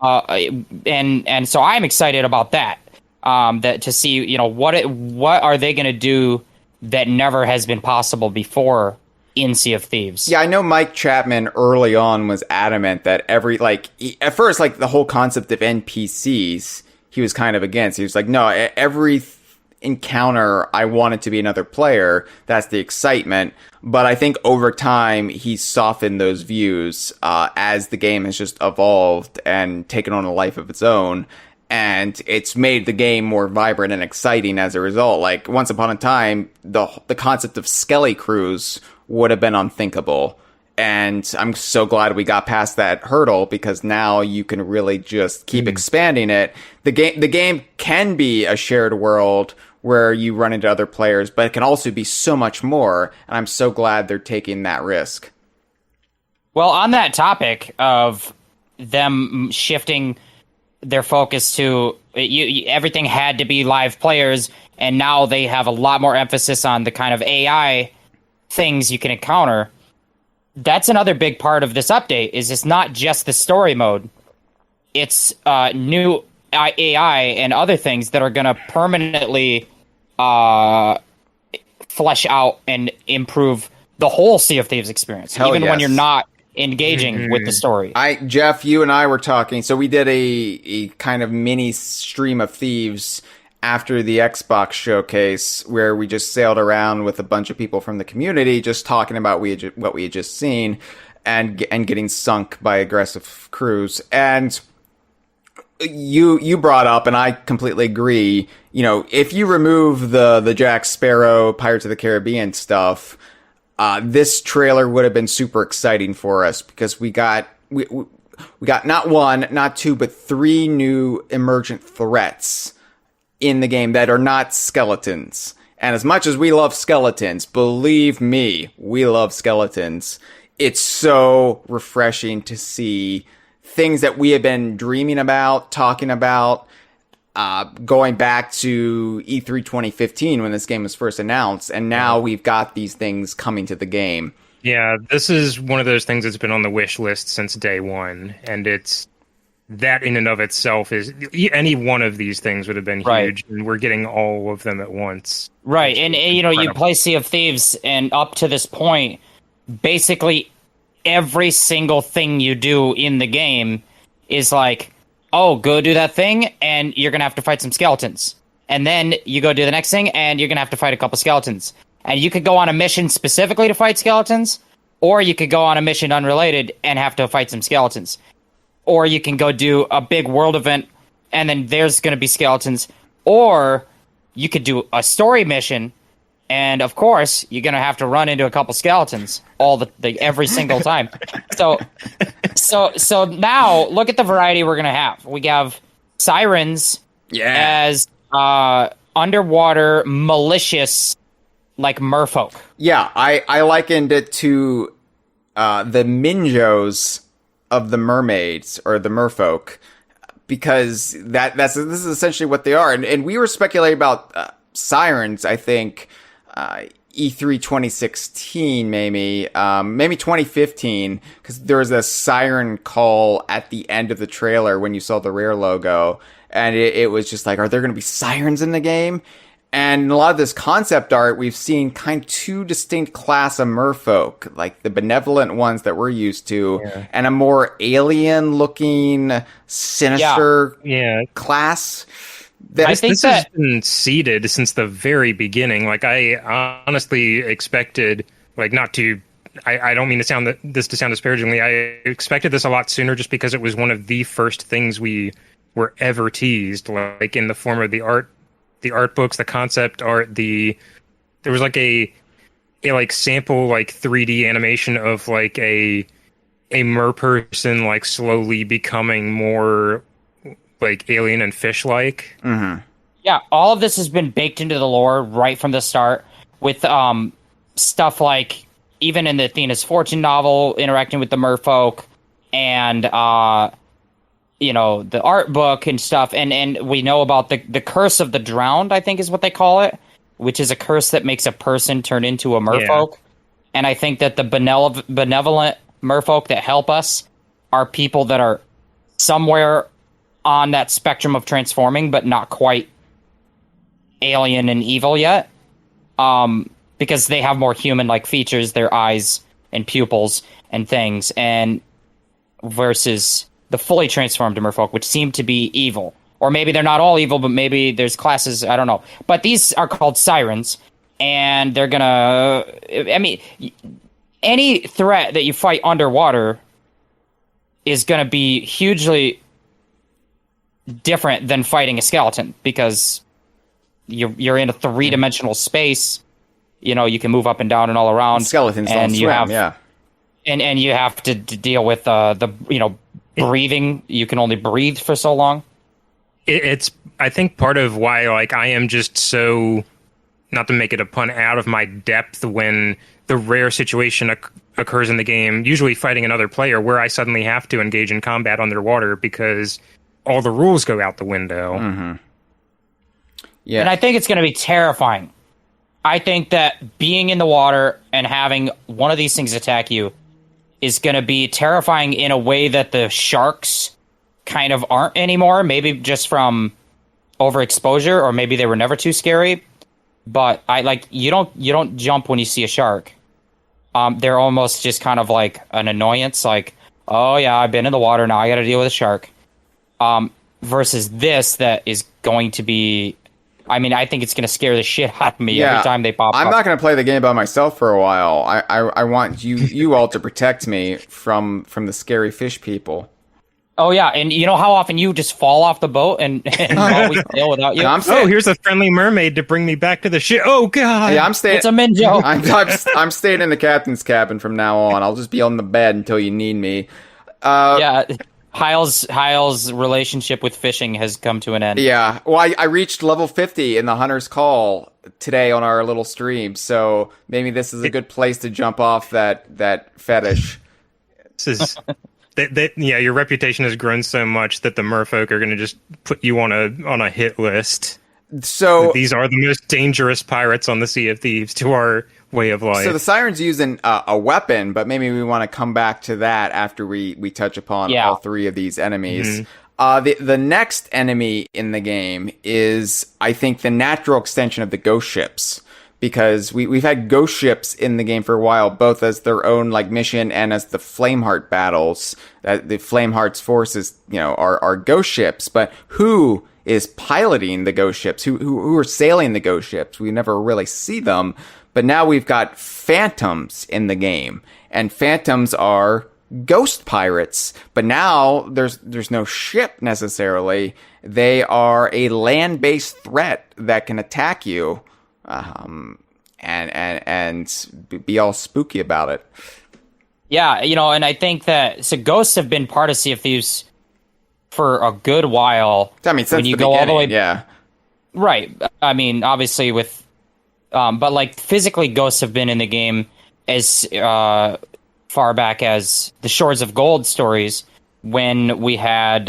And so I'm excited about that. That to see, what are they going to do that never has been possible before in Sea of Thieves? Yeah, I know Mike Chapman early on was adamant that at first, like the whole concept of NPCs, he was kind of against. He was like, no, every encounter I want it to be another player. That's the excitement. But I think over time he's softened those views as the game has just evolved and taken on a life of its own, and it's made the game more vibrant and exciting as a result. Like, once upon a time, the concept of skelly crews would have been unthinkable, and I'm so glad we got past that hurdle, because now you can really just keep expanding it. The game can be a shared world where you run into other players, but it can also be so much more, and I'm so glad they're taking that risk. Well, on that topic of them shifting their focus to everything had to be live players, and now they have a lot more emphasis on the kind of AI things you can encounter. That's another big part of this update. Is it's not just the story mode; it's new AI and other things that are going to permanently flesh out and improve the whole Sea of Thieves experience, even when you're not engaging with the story. Jeff, you and I were talking, so we did a kind of mini stream of Thieves after the Xbox showcase, where we just sailed around with a bunch of people from the community, just talking about what we had just seen, and getting sunk by aggressive crews. And you brought up, and I completely agree, if you remove the Jack Sparrow, Pirates of the Caribbean stuff, this trailer would have been super exciting for us, because we got not one, not two, but 3 new emergent threats in the game that are not skeletons. And as much as we love skeletons, believe me, we love skeletons. It's so refreshing to see things that we have been dreaming about, talking about, going back to E3 2015 when this game was first announced, and now we've got these things coming to the game. Yeah, this is one of those things that's been on the wish list since day one, and it's that in and of itself is any one of these things would have been huge, and we're getting all of them at once. Right, and you play Sea of Thieves, and up to this point, basically every single thing you do in the game is like, oh, go do that thing, and you're going to have to fight some skeletons. And then you go do the next thing, and you're going to have to fight a couple skeletons. And you could go on a mission specifically to fight skeletons, or you could go on a mission unrelated and have to fight some skeletons. Or you can go do a big world event, and then there's going to be skeletons. Or you could do a story mission, and of course, you're going to have to run into a couple skeletons every single time. So now look at the variety we're going to have. We have sirens as underwater malicious, like merfolk. Yeah, I likened it to the Minjos of the mermaids, or the merfolk. because this is essentially what they are. And we were speculating about sirens, I think, E3 2016, maybe 2015, because there was a siren call at the end of the trailer when you saw the Rare logo, and it was just like, are there going to be sirens in the game? And in a lot of this concept art, we've seen kind of two distinct class of merfolk, like the benevolent ones that we're used to, and a more alien-looking, sinister class. I think this has been seeded since the very beginning. Like, I honestly expected, like, not to... I don't mean to sound this to sound disparagingly. I expected this a lot sooner just because it was one of the first things we were ever teased, like, in the form of the art books, the concept art, there was, like, a like, sample, like, 3D animation of, like, a mer person, like, slowly becoming more... like alien and fish-like. Mm-hmm. Yeah, all of this has been baked into the lore right from the start, with stuff like, even in the Athena's Fortune novel, interacting with the merfolk, and the art book and stuff, and we know about the curse of the drowned, I think is what they call it, which is a curse that makes a person turn into a merfolk. Yeah. And I think that the benevolent merfolk that help us are people that are somewhere on that spectrum of transforming, but not quite alien and evil yet. Because they have more human-like features, their eyes and pupils and things, and versus the fully transformed merfolk, which seem to be evil. Or maybe they're not all evil, but maybe there's classes, I don't know. But these are called sirens, and they're gonna... I mean, any threat that you fight underwater is gonna be hugely different than fighting a skeleton, because you're in a three-dimensional space. You can move up and down and all around. And skeletons don't swim, yeah. And you have to deal with the breathing. You can only breathe for so long. It's I think part of why, like, I am just so, not to make it a pun, out of my depth when the rare situation occurs in the game, usually fighting another player, where I suddenly have to engage in combat underwater because all the rules go out the window. Mm-hmm. Yeah. And I think it's going to be terrifying. I think that being in the water and having one of these things attack you is going to be terrifying in a way that the sharks kind of aren't anymore. Maybe just from overexposure, or maybe they were never too scary. But you don't jump when you see a shark. They're almost just kind of like an annoyance. Like, oh yeah, I've been in the water, now I got to deal with a shark. Versus this, that is going to be... I mean, I think it's going to scare the shit out of me every time they pop up. I'm not going to play the game by myself for a while. I want you all to protect me from the scary fish people. Oh, yeah, and you know how often you just fall off the boat and always sail without you? Here's a friendly mermaid to bring me back to the ship. Oh, God! Yeah, I'm staying... It's a Minjo. I'm staying in the captain's cabin from now on. I'll just be on the bed until you need me. Yeah... Hyle's relationship with fishing has come to an end. Yeah. Well, I reached level 50 in the Hunter's Call today on our little stream, so maybe this is a good place to jump off that fetish. This is... your reputation has grown so much that the merfolk are going to just put you on a hit list. So these are the most dangerous pirates on the Sea of Thieves to our way of life. So the siren's using a weapon, but maybe we want to come back to that after we touch upon all three of these enemies. Mm-hmm. The next enemy in the game is, I think, the natural extension of the ghost ships. Because we've had ghost ships in the game for a while, both as their own like mission and as the Flameheart battles. The Flameheart's forces, are ghost ships. But who is piloting the ghost ships? Who are sailing the ghost ships? We never really see them. But now we've got phantoms in the game, and phantoms are ghost pirates. But now there's no ship necessarily. They are a land-based threat that can attack you. And be all spooky about it. Yeah, and I think that ghosts have been part of Sea of Thieves for a good while. I mean, since the beginning, all the way, yeah, right. I mean, obviously with, but like physically, ghosts have been in the game as far back as the Shores of Gold stories, when we had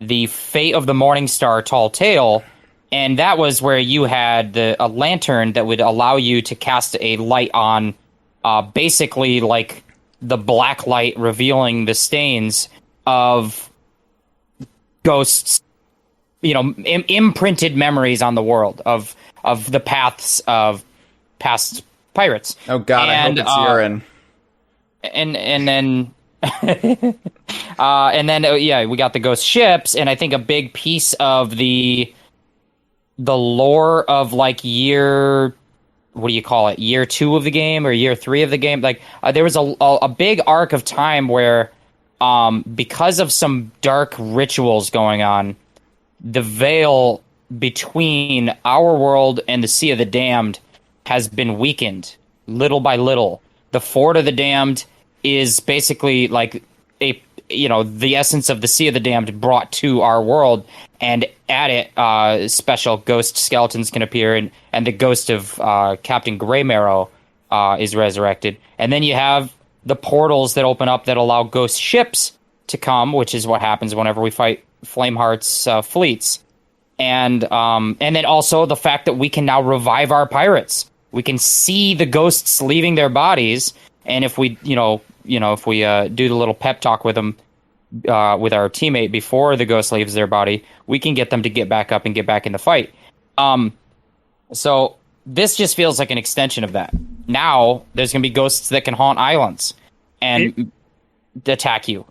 the Fate of the Morning Star Tall Tale, and that was where you had a lantern that would allow you to cast a light on, basically like the black light revealing the stains of ghosts, imprinted memories on the world of the paths of past pirates. Oh God, I hope it's urine. And then we got the ghost ships, and I think a big piece of the lore of like year 2 of the game or year 3 of the game, like there was a big arc of time where because of some dark rituals going on, the veil between our world and the Sea of the Damned has been weakened little by little. The Fort of the Damned is basically like the essence of the Sea of the Damned brought to our world, and at it, special ghost skeletons can appear, and the ghost of Captain Greymarrow is resurrected. And then you have the portals that open up that allow ghost ships to come, which is what happens whenever we fight Flameheart's fleets. And then also the fact that we can now revive our pirates. We can see the ghosts leaving their bodies, and if we, do the little pep talk with them, with our teammate before the ghost leaves their body, we can get them to get back up and get back in the fight. So this just feels like an extension of that. Now there's going to be ghosts that can haunt islands and attack you.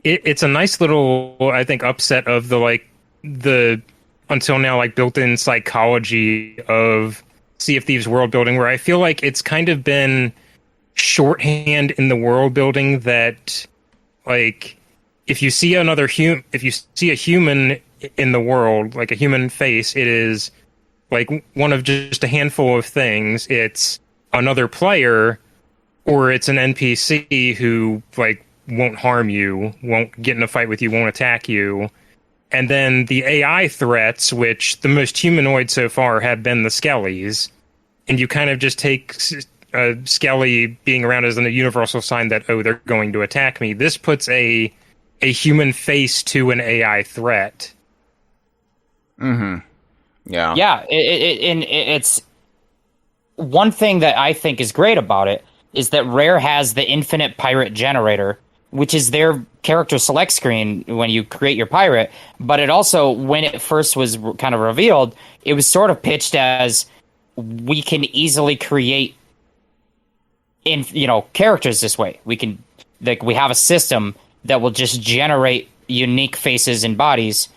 It's a nice little, I think, upset of the until now like built-in psychology of Sea of Thieves world building, where I feel like it's kind of been shorthand in the world building that, like, if you see if you see a human in the world, like a human face, it is like one of just a handful of things. It's another player, or it's an NPC who like won't harm you, won't get in a fight with you, won't attack you. And then the AI threats, which the most humanoid so far have been the Skellies. And you kind of just take Skelly being around as a universal sign that, oh, they're going to attack me. This puts a human face to an AI threat. Mm-hmm. Yeah. Yeah, it's one thing that I think is great about it is that Rare has the infinite pirate generator, which is their character select screen when you create your pirate. But it also, when it first was kind of revealed, it was sort of pitched as we can easily create characters this way. We have a system that will just generate unique faces and bodies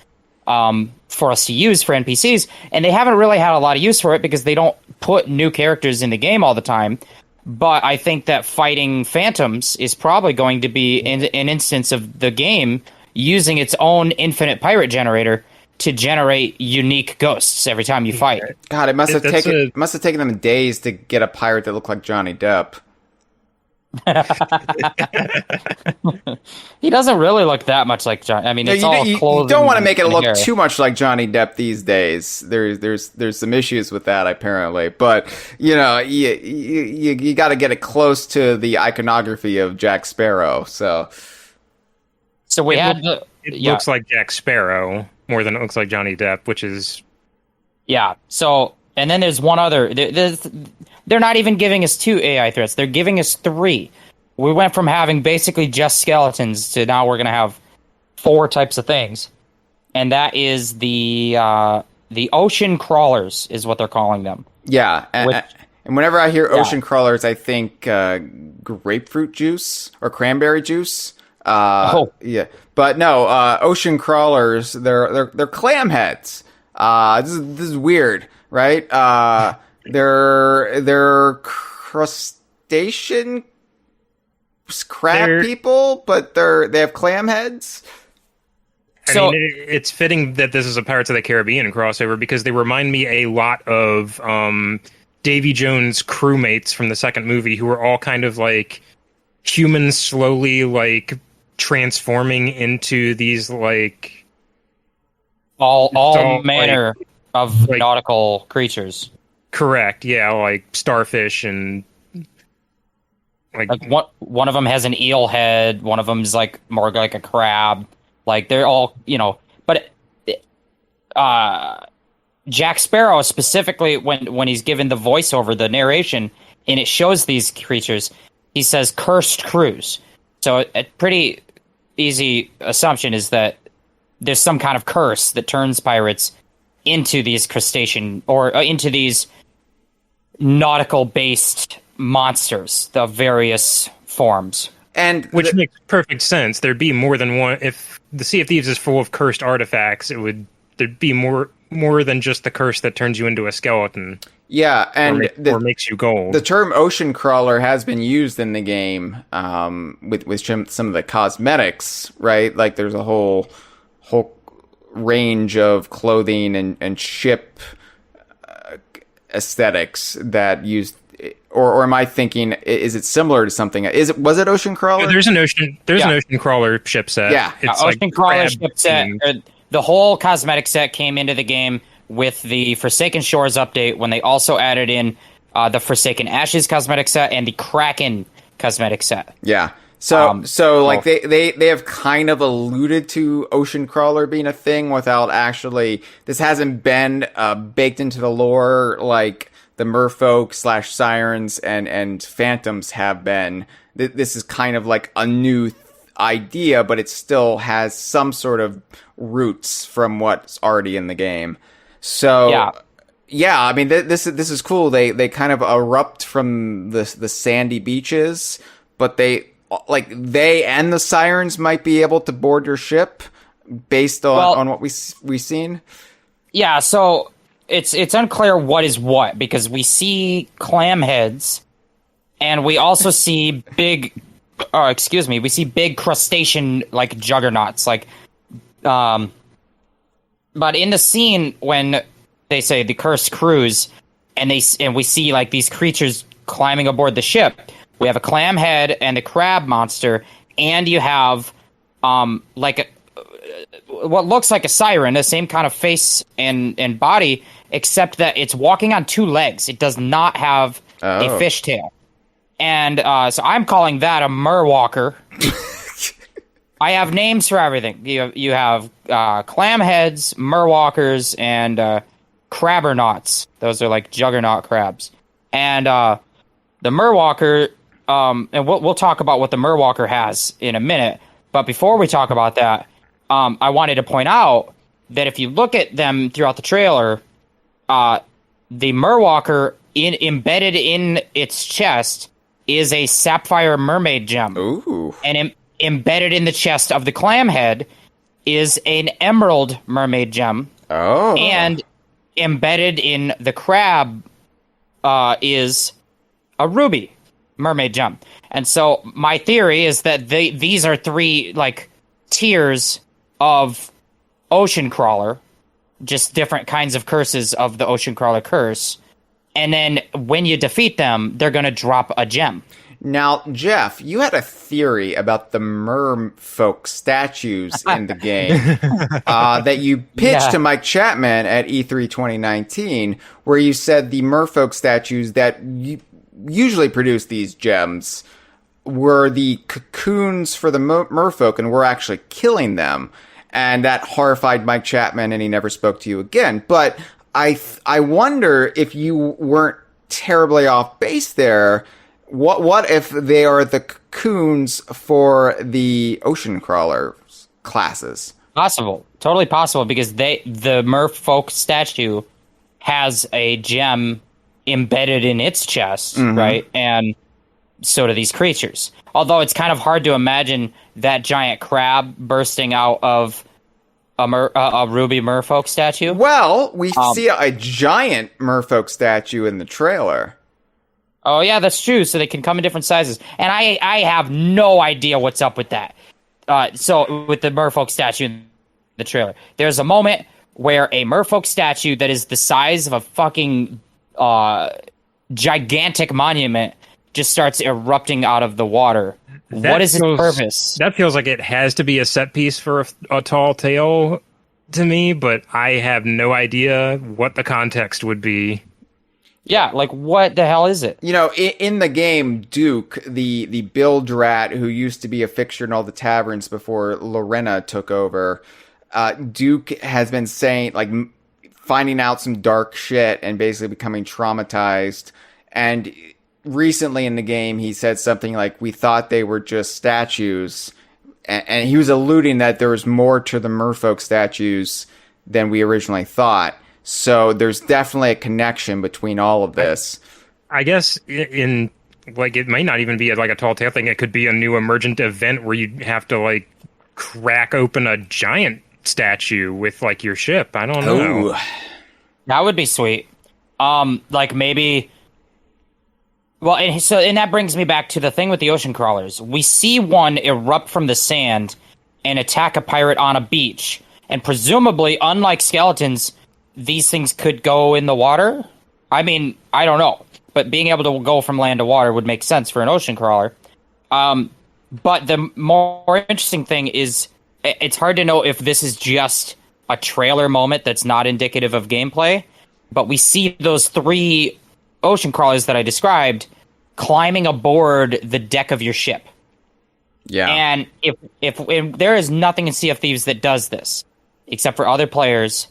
for us to use for NPCs, and they haven't really had a lot of use for it because they don't put new characters in the game all the time. But I think that fighting phantoms is probably going to be an instance of the game using its own infinite pirate generator to generate unique ghosts every time you fight. God, it must have taken them days to get a pirate that looked like Johnny Depp. He doesn't really look that much like Johnny. I mean, it's all clothes. You don't want to make it look too much like Johnny Depp these days. There's some issues with that apparently, but you got to get it close to the iconography of Jack Sparrow. So it looks like Jack Sparrow more than it looks like Johnny Depp, which is So and then there's one other. They're not even giving us 2 AI threats. They're giving us 3. We went from having basically just skeletons to now we're going to have 4 types of things. And that is the ocean crawlers is what they're calling them. Yeah. And whenever I hear ocean crawlers, I think grapefruit juice or cranberry juice. Yeah. But no, ocean crawlers, they're clam heads. This is weird, right? They're crustacean crab people, but they have clam heads. I mean, it's fitting that this is a Pirates of the Caribbean crossover because they remind me a lot of Davy Jones' crewmates from the second movie, who are all kind of like humans slowly like transforming into these like all manner of nautical creatures. Correct. Yeah, like starfish and like one of them has an eel head. One of them's like more like a crab. Like they're all But Jack Sparrow specifically, when he's given the voiceover, the narration, and it shows these creatures, he says "cursed crews." So a pretty easy assumption is that there's some kind of curse that turns pirates into these crustacean or into these nautical-based monsters, the various forms. And which makes perfect sense. There'd be more than one. If the Sea of Thieves is full of cursed artifacts, there'd be more than just the curse that turns you into a skeleton. Yeah, and or makes you gold. The term ocean crawler has been used in the game with some of the cosmetics, right? Like there's a whole range of clothing and ship aesthetics that used. Or am I thinking? Is it similar to something? Was it ocean crawler? Yeah, there's an ocean crawler ship set. Yeah, it's ocean crawler ship set. The whole cosmetic set came into the game with the Forsaken Shores update when they also added in the Forsaken Ashes cosmetic set and the Kraken cosmetic set. Yeah. So like they have kind of alluded to ocean crawler being a thing without actually. This hasn't been baked into the lore like the merfolk / sirens and phantoms have been. This is kind of like a new idea, but it still has some sort of roots from what's already in the game. So yeah, I mean this is cool. They kind of erupt from the sandy beaches, but they and the sirens might be able to board your ship based on what we've seen. Yeah, so it's unclear what is what, because we see clam heads and we also see big crustacean like juggernauts but in the scene when they say the cursed crews and we see like these creatures climbing aboard the ship, we have a clam head and the crab monster, and you have what looks like a siren, the same kind of face and body, except that it's walking on two legs. It does not have a fishtail. And so I'm calling that a merwalker. I have names for everything. You have clam heads, merwalkers, and crabbernauts. Those are like juggernaut crabs. And the merwalker, and we'll talk about what the merwalker has in a minute. But before we talk about that, I wanted to point out that if you look at them throughout the trailer, the merwalker embedded in its chest is a sapphire mermaid gem. Ooh. And embedded in the chest of the clam head is an emerald mermaid gem. Oh. And embedded in the crab is a ruby mermaid gem. And so my theory is that these are three like tiers of ocean crawler, just different kinds of curses of the ocean crawler curse. And then when you defeat them, they're going to drop a gem. Now, Jeff, you had a theory about the merfolk statues in the game that you pitched to Mike Chapman at E3 2019, where you said the merfolk statues that usually produce these gems were the cocoons for the merfolk and were actually killing them. And that horrified Mike Chapman, and he never spoke to you again. But I wonder if you weren't terribly off base there. What if they are the cocoons for the ocean crawler classes? Possible, totally possible, because the merfolk statue has a gem embedded in its chest, right? And so do these creatures. Although it's kind of hard to imagine that giant crab bursting out of a ruby merfolk statue. Well, we see a giant merfolk statue in the trailer. Oh, yeah, that's true. So they can come in different sizes. And I have no idea what's up with that. So with the merfolk statue in the trailer, there's a moment where a merfolk statue that is the size of a fucking gigantic monument just starts erupting out of the water. What is its purpose? That feels like it has to be a set piece for a tall tale to me, but I have no idea what the context would be. Yeah, like what the hell is it? You know, in the game, Duke, the bilge rat who used to be a fixture in all the taverns before Lorena took over, Duke has been saying, like, finding out some dark shit and basically becoming traumatized. And recently in the game, he said something like, we thought they were just statues. And he was alluding that there was more to the merfolk statues than we originally thought. So there's definitely a connection between all of this. I guess in like, it might not even be like a tall tale thing. It could be a new emergent event where you have to like crack open a giant statue with like your ship. I don't know. That would be sweet. Like maybe. Well, and that brings me back to the thing with the ocean crawlers. We see one erupt from the sand and attack a pirate on a beach, and presumably, unlike skeletons, these things could go in the water. I mean, I don't know, but being able to go from land to water would make sense for an ocean crawler. But the more interesting thing is, it's hard to know if this is just a trailer moment that's not indicative of gameplay, but we see those 3 ocean crawlers that I described climbing aboard the deck of your ship. Yeah. And if there is nothing in Sea of Thieves that does this, except for other players,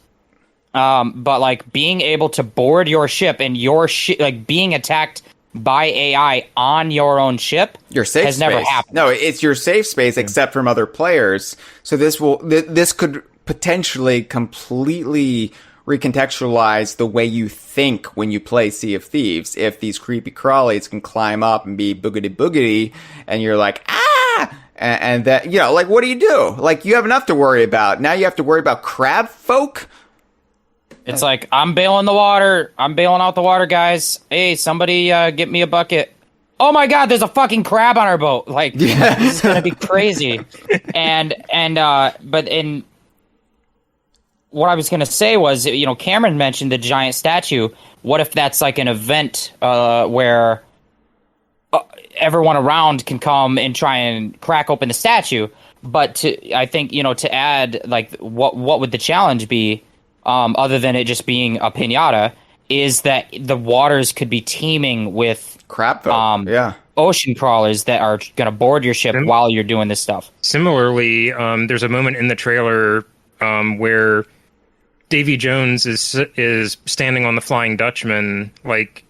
but like being able to board your ship and your ship, like being attacked by AI on your own ship, your safe has space. Never happened. No, it's your safe space except from other players. So this could potentially completely recontextualize the way you think when you play Sea of Thieves. If these creepy crawlies can climb up and be boogity boogity, and you're like, ah! And that, you know, like, what do you do? Like, you have enough to worry about. Now you have to worry about crab folk? It's like, I'm bailing the water. I'm bailing out the water, guys. Hey, somebody get me a bucket. Oh my god, there's a fucking crab on our boat. Like, this is gonna be crazy. But what I was gonna say was, you know, Cameron mentioned the giant statue. What if that's like an event where everyone around can come and try and crack open the statue? But I think, you know, to add, like, what would the challenge be, other than it just being a piñata, is that the waters could be teeming with crab folk. Ocean crawlers that are going to board your ship while you're doing this stuff. Similarly, there's a moment in the trailer where Davy Jones is standing on the Flying Dutchman, like,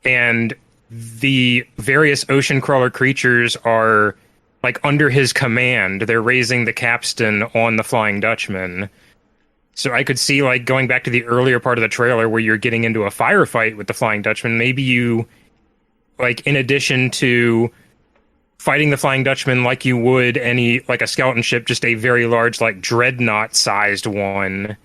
and the various ocean crawler creatures are like under his command. They're raising the capstan on the Flying Dutchman. So I could see, like, going back to the earlier part of the trailer where you're getting into a firefight with the Flying Dutchman, maybe you, like, in addition to fighting the Flying Dutchman like you would any, like, a skeleton ship, just a very large, like, dreadnought-sized one,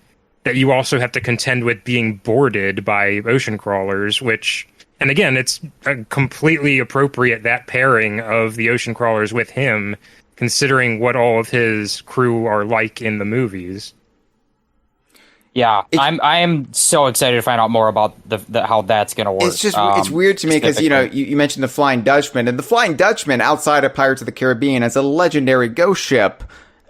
that you also have to contend with being boarded by ocean crawlers, which, and again, it's completely appropriate, that pairing of the ocean crawlers with him, considering what all of his crew are like in the movies. Yeah, I am so excited to find out more about the how that's going to work. It's just it's weird to me because, you know, you mentioned the Flying Dutchman, and the Flying Dutchman outside of Pirates of the Caribbean is a legendary ghost ship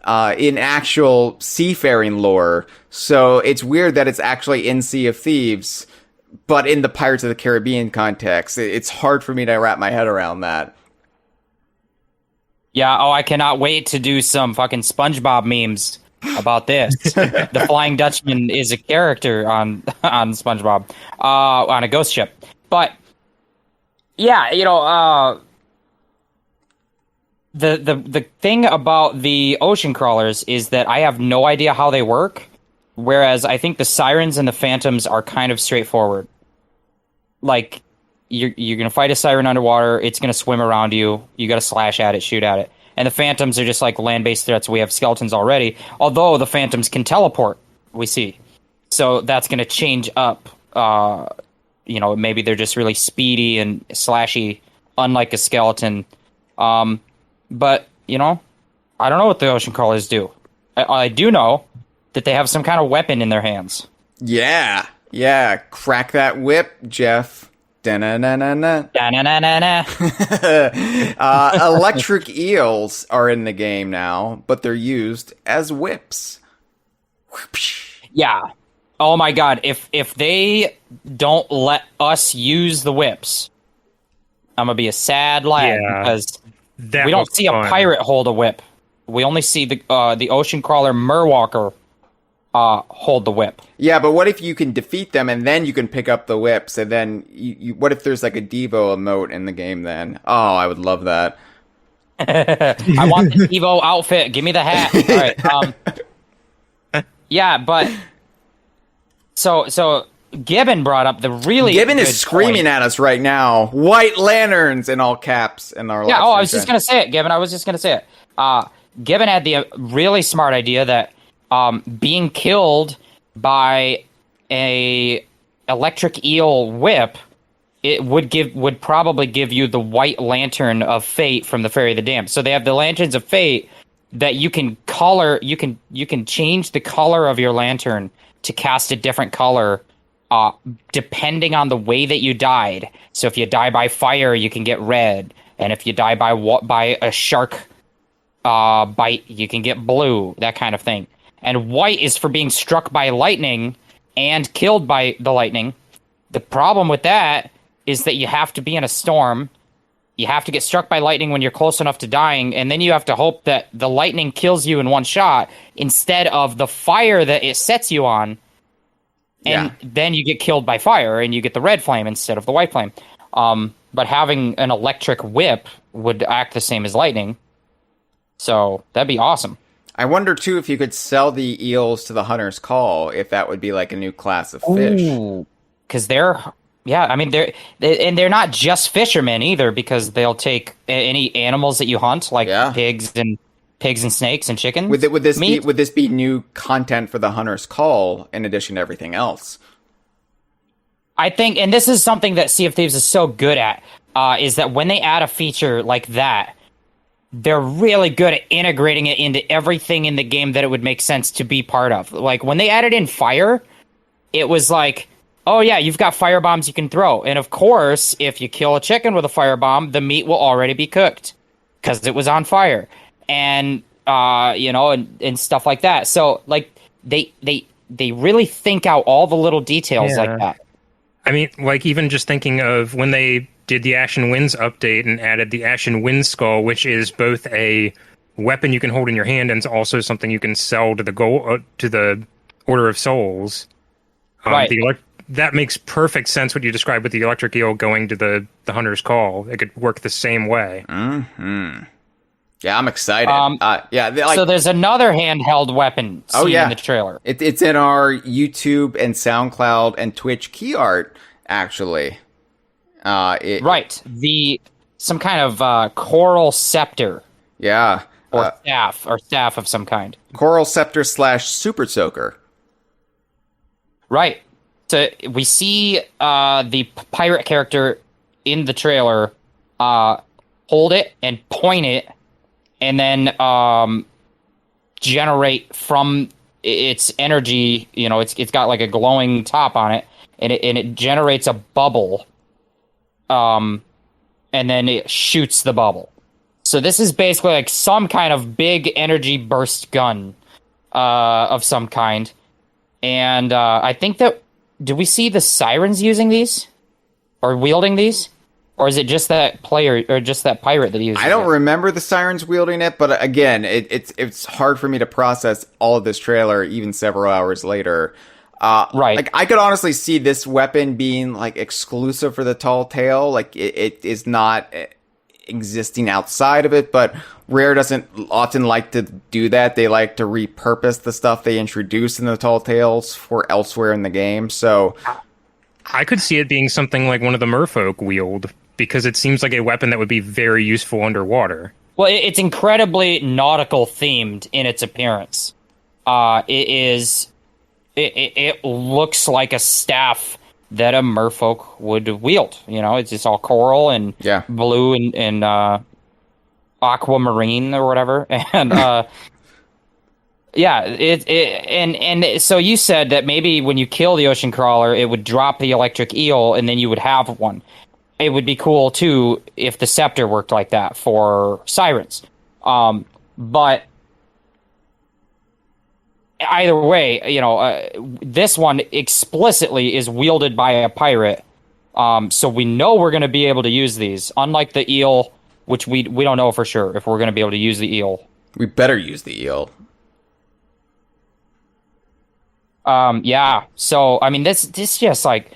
in actual seafaring lore. So it's weird that it's actually in Sea of Thieves, but in the Pirates of the Caribbean context. It's hard for me to wrap my head around that. Yeah, I cannot wait to do some fucking SpongeBob memes about this. The Flying Dutchman is a character on SpongeBob, on a ghost ship. But yeah, you know, the thing about the ocean crawlers is that I have no idea how they work. Whereas I think the sirens and the phantoms are kind of straightforward. Like, you're gonna fight a siren underwater. It's gonna swim around you. You got to slash at it, shoot at it. And the phantoms are just like land-based threats. We have skeletons already, although the phantoms can teleport, we see. So that's going to change up. You know, maybe they're just really speedy and slashy, unlike a skeleton. But, you know, I don't know what the ocean crawlers do. I do know that they have some kind of weapon in their hands. Yeah. Crack that whip, Jeff. Da-na-na-na-na. Da-na-na-na-na. Electric eels are in the game now, but they're used as whips. Yeah. Oh my god, if they don't let us use the whips, I'm gonna be a sad lad, because we don't see a pirate hold a whip. We only see the ocean crawler Murwalker hold the whip. Yeah, but what if you can defeat them and then you can pick up the whips and then what if there's like a Devo emote in the game then? Oh, I would love that. I want the Devo outfit. Give me the hat. All right. Yeah, but so Gibbon brought up the really Gibbon good is screaming point. at us right now. White lanterns in all caps in our Yeah, I was just going to say it, Gibbon. I was just going to say it. Gibbon had the really smart idea that being killed by a electric eel whip, it would probably give you the white lantern of fate from the Fairy of the Damned. So they have the lanterns of fate that you can color. You can change the color of your lantern to cast a different color depending on the way that you died. So if you die by fire, you can get red, and if you die by a shark bite, you can get blue. That kind of thing. And white is for being struck by lightning and killed by the lightning. The problem with that is that you have to be in a storm. You have to get struck by lightning when you're close enough to dying, and then you have to hope that the lightning kills you in one shot instead of the fire that it sets you on. And then you get killed by fire, and you get the red flame instead of the white flame. But having an electric whip would act the same as lightning. So that'd be awesome. I wonder, too, if you could sell the eels to the Hunter's Call, if that would be like a new class of fish. Because they're not just fishermen either, because they'll take any animals that you hunt, like pigs and snakes and chickens. Would this be new content for the Hunter's Call in addition to everything else? I think, and this is something that Sea of Thieves is so good at, is that when they add a feature like that, they're really good at integrating it into everything in the game that it would make sense to be part of. Like, when they added in fire, it was like, oh yeah, you've got fire bombs you can throw. And of course, if you kill a chicken with a firebomb, the meat will already be cooked because it was on fire. And, and stuff like that. So, like, they really think out all the little details like that. I mean, like, even just thinking of when they did the Ashen Winds update and added the Ashen Wind Skull, which is both a weapon you can hold in your hand and it's also something you can sell to the Order of Souls. Right. That makes perfect sense what you described with the electric eel going to the Hunter's Call. It could work the same way. Mm-hmm. Yeah, I'm excited. So there's another handheld weapon seen in the trailer. It's in our YouTube and SoundCloud and Twitch key art, actually. Some kind of coral scepter. Yeah. Or staff of some kind. Coral scepter / super soaker. Right. So we see the pirate character in the trailer hold it and point it, and then generate from its energy. You know, it's got like a glowing top on it, and it generates a bubble. And then it shoots the bubble. So this is basically like some kind of big energy burst gun of some kind. And I think that... Do we see the sirens using these? Or wielding these? Or is it just that player, or just that pirate that uses it? I don't remember the sirens wielding it, but again, it's hard for me to process all of this trailer even several hours later. Right. Like, I could honestly see this weapon being like exclusive for the Tall Tale. Like, it is not existing outside of it, but Rare doesn't often like to do that. They like to repurpose the stuff they introduce in the Tall Tales for elsewhere in the game. So I could see it being something like one of the merfolk wield, because it seems like a weapon that would be very useful underwater. Well, it's incredibly nautical themed in its appearance. It looks like a staff that a merfolk would wield. You know, it's just all coral and blue and aquamarine or whatever. And and so you said that maybe when you kill the ocean crawler, it would drop the electric eel, and then you would have one. It would be cool too if the scepter worked like that for sirens. But either way, you know, this one explicitly is wielded by a pirate. So we know we're going to be able to use these, unlike the eel, which we don't know for sure if we're going to be able to use the eel We better use the eel. Yeah. So I mean, this just like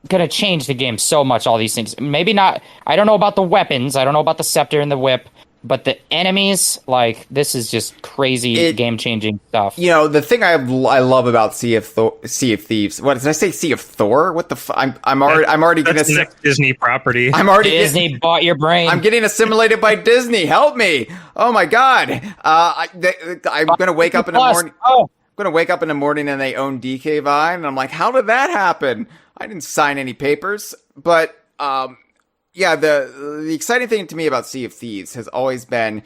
gonna change the game so much. All these things, maybe not. I don't know about the weapons. I don't know about the scepter and the whip. But the enemies, like, this is just crazy game-changing stuff. You know, the thing I love about Sea of Thieves. What did I say? Sea of Thor? What the? I'm already That's getting the next Disney property. I'm already Disney bought your brain. I'm getting assimilated by Disney. Help me! Oh my god! I'm gonna wake up in the morning. Oh. I'm gonna wake up in the morning and they own DK Vine, and I'm like, how did that happen? I didn't sign any papers, but yeah, the exciting thing to me about Sea of Thieves has always been,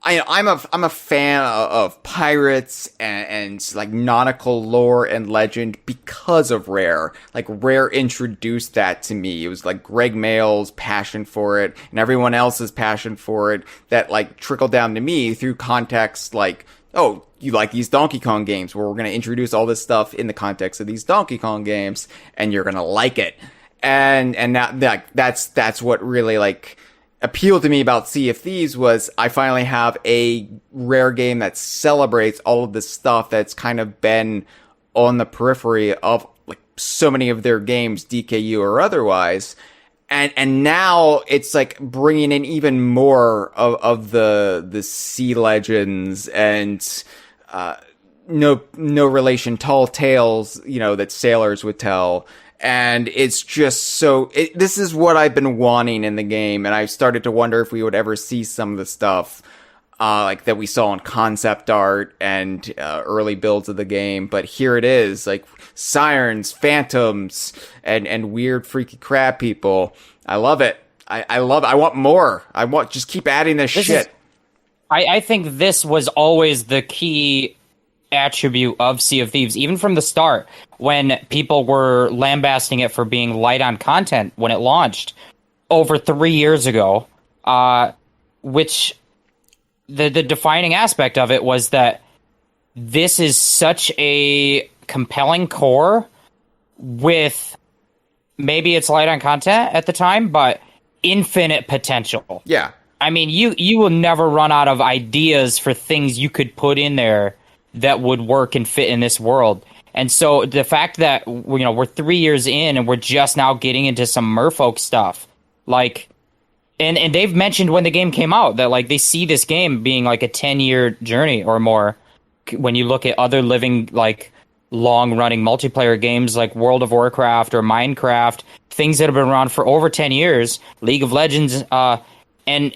I'm a fan of pirates and like nautical lore and legend because of Rare. Like Rare introduced that to me. It was like Greg Mail's passion for it and everyone else's passion for it that like trickled down to me through context like, oh, you like these Donkey Kong games where we're going to introduce all this stuff in the context of these Donkey Kong games and you're going to like it. And that's what really like appealed to me about Sea of Thieves was I finally have a Rare game that celebrates all of this stuff that's kind of been on the periphery of like so many of their games, DKU or otherwise. And now it's like bringing in even more of the sea legends and no relation tall tales, you know, that sailors would tell. And it's just so, this is what I've been wanting in the game. And I started to wonder if we would ever see some of the stuff, like that we saw in concept art and, early builds of the game. But here it is, like sirens, phantoms, and weird freaky crab people. I love it. I love it. I want more. Just keep adding this shit. I think this was always the key attribute of Sea of Thieves, even from the start, when people were lambasting it for being light on content when it launched over 3 years ago, which the defining aspect of it was that this is such a compelling core with maybe it's light on content at the time, but infinite potential. Yeah. I mean, you will never run out of ideas for things you could put in there that would work and fit in this world. And so the fact that, you know, we're 3 years in and we're just now getting into some merfolk stuff, like, and they've mentioned when the game came out that like they see this game being like a 10-year journey or more. When you look at other living, like long running multiplayer games like World of Warcraft or Minecraft, things that have been around for over 10 years, League of Legends, and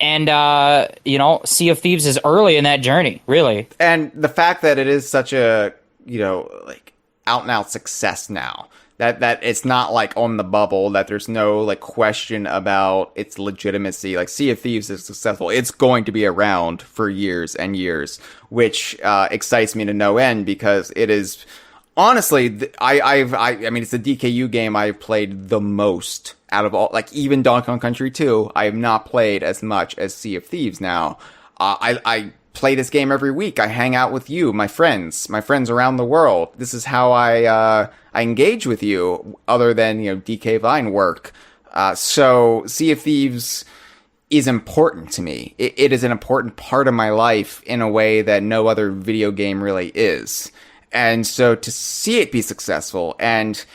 you know, Sea of Thieves is early in that journey, really. And the fact that it is such a, you know, like out and out success now, that it's not like on the bubble, that there's no like question about its legitimacy. Like Sea of Thieves is successful. It's going to be around for years and years, which excites me to no end because it is honestly, I mean, it's the DKU game I've played the most out of all, like even Donkey Kong Country 2, I have not played as much as Sea of Thieves now. I play this game every week. I hang out with you, my friends around the world. This is how I engage with you, other than, you know, DK Vine work. So Sea of Thieves is important to me. It is an important part of my life in a way that no other video game really is. And so to see it be successful, and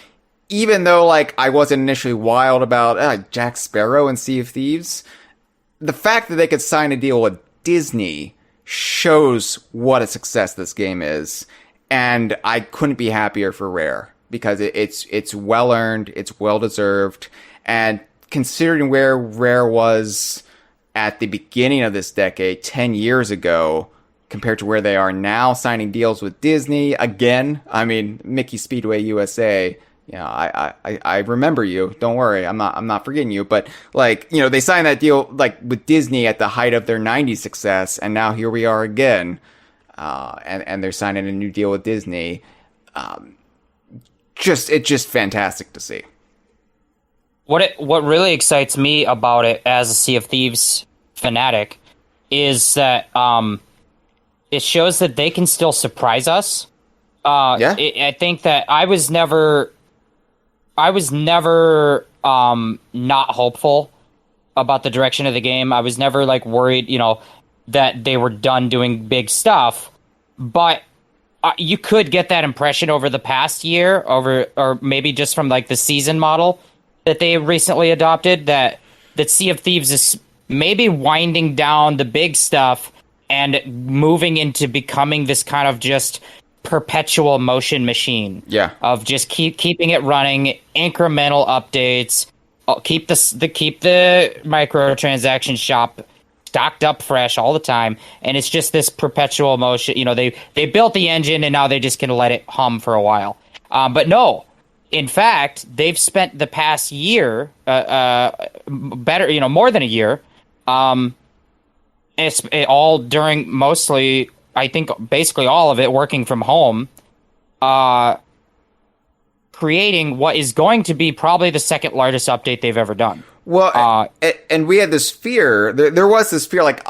even though like I wasn't initially wild about Jack Sparrow and Sea of Thieves, the fact that they could sign a deal with Disney shows what a success this game is. And I couldn't be happier for Rare because it's well earned, it's well deserved, and considering where Rare was at the beginning of this decade, 10 years ago, compared to where they are now, signing deals with Disney again. I mean, Mickey Speedway USA. You know, I remember you. Don't worry, I'm not forgetting you. But like, you know, they signed that deal like with Disney at the height of their '90s success, and now here we are again, and they're signing a new deal with Disney. It's just fantastic to see. What really excites me about it as a Sea of Thieves fanatic is that it shows that they can still surprise us. Yeah. I think that I was never not hopeful about the direction of the game. I was never like worried, you know, that they were done doing big stuff, but you could get that impression over the past year, or maybe just from like the season model that they recently adopted, that Sea of Thieves is maybe winding down the big stuff and moving into becoming this kind of just perpetual motion machine. Yeah. Of just keeping it running, incremental updates, keep the microtransaction shop stocked up fresh all the time, and it's just this perpetual motion. You know, they built the engine and now they just can let it hum for a while. But no, in fact, they've spent the past year, better, you know, more than a year, it's all during mostly, I think, basically all of it working from home, creating what is going to be probably the second largest update they've ever done. Well, and we had this fear. There was this fear, like,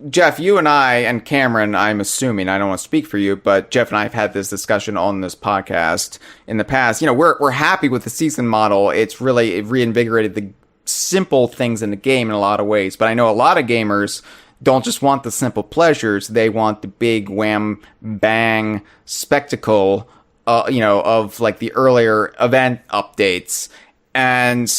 Jeff, you and I, and Cameron, I'm assuming, I don't want to speak for you, but Jeff and I have had this discussion on this podcast in the past. You know, we're happy with the season model. It reinvigorated the simple things in the game in a lot of ways. But I know a lot of gamers don't just want the simple pleasures. They want the big wham, bang spectacle, you know, of like the earlier event updates. And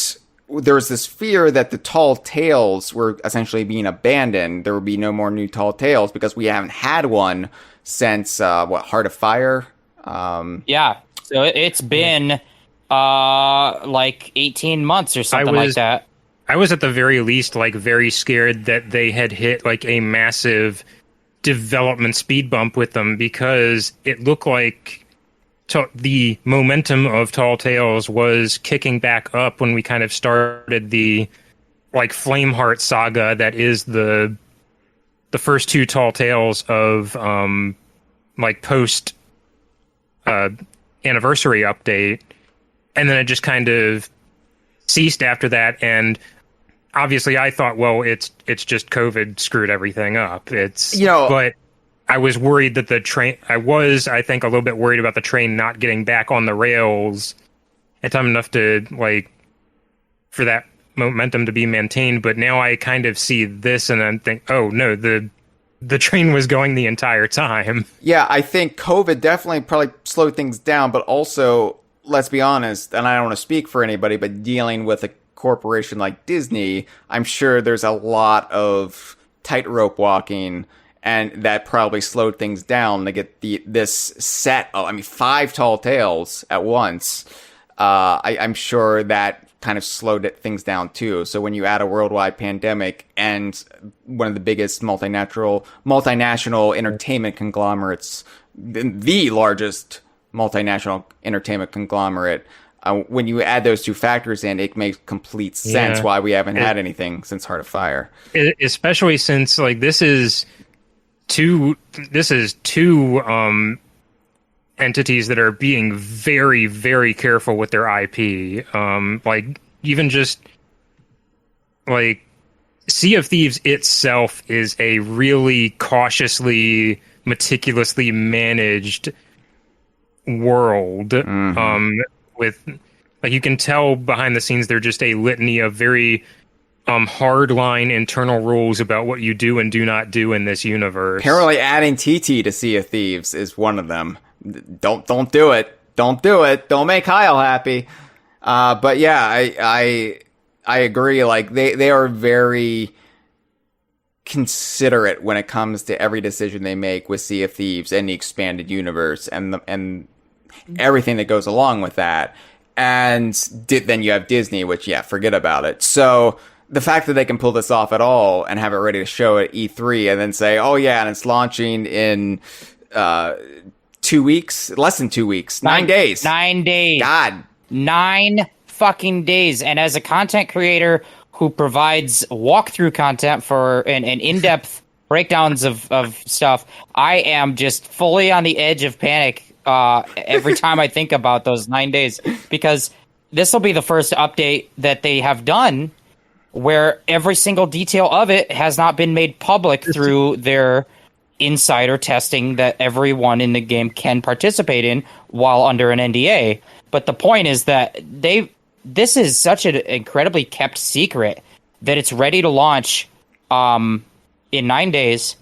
there was this fear that the Tall Tales were essentially being abandoned. There would be no more new Tall Tales because we haven't had one since, Heart of Fire? Yeah. So it's been like 18 months or something like that. I was at the very least like very scared that they had hit like a massive development speed bump with them, because it looked like the momentum of Tall Tales was kicking back up when we kind of started the like Flameheart saga that is the first two Tall Tales of like post anniversary update, and then it just kind of ceased after that. And obviously I thought, well, it's just COVID screwed everything up. It's, you know, but I was worried that the train, I think, a little bit worried about the train not getting back on the rails in time enough to, like, for that momentum to be maintained. But now I kind of see this and then think, oh, no, the train was going the entire time. Yeah, I think COVID definitely probably slowed things down, but also, let's be honest, and I don't want to speak for anybody, but dealing with a corporation like Disney, I'm sure there's a lot of tightrope walking, and that probably slowed things down to get this set of, 5 Tall Tales at once. I'm sure that kind of slowed things down too. So when you add a worldwide pandemic and one of the biggest multinational entertainment conglomerates, the largest multinational entertainment conglomerate, when you add those two factors in, it makes complete sense why we haven't had anything since Heart of Fire. Especially since, like, this is two entities that are being very, very careful with their IP. Like, even just like Sea of Thieves itself is a really cautiously, meticulously managed world. Mm-hmm. With, like, you can tell behind the scenes, they're just a litany of very hardline internal rules about what you do and do not do in this universe. Apparently adding TT to Sea of Thieves is one of them. Don't do it. Don't do it. Don't make Hyle happy. But yeah, I agree. Like, they are very considerate when it comes to every decision they make with Sea of Thieves and the expanded universe and everything that goes along with that. And then you have Disney, which, forget about it. So the fact that they can pull this off at all and have it ready to show at E3 and then say, oh yeah, and it's launching in 2 weeks, less than 2 weeks, 9 days. 9 days. God. 9 fucking days. And as a content creator who provides walkthrough content for and in-depth breakdowns of stuff, I am just fully on the edge of panic every time I think about those 9 days, because this will be the first update that they have done where every single detail of it has not been made public through their insider testing that everyone in the game can participate in while under an NDA. But the point is that this is such an incredibly kept secret that it's ready to launch in 9 days.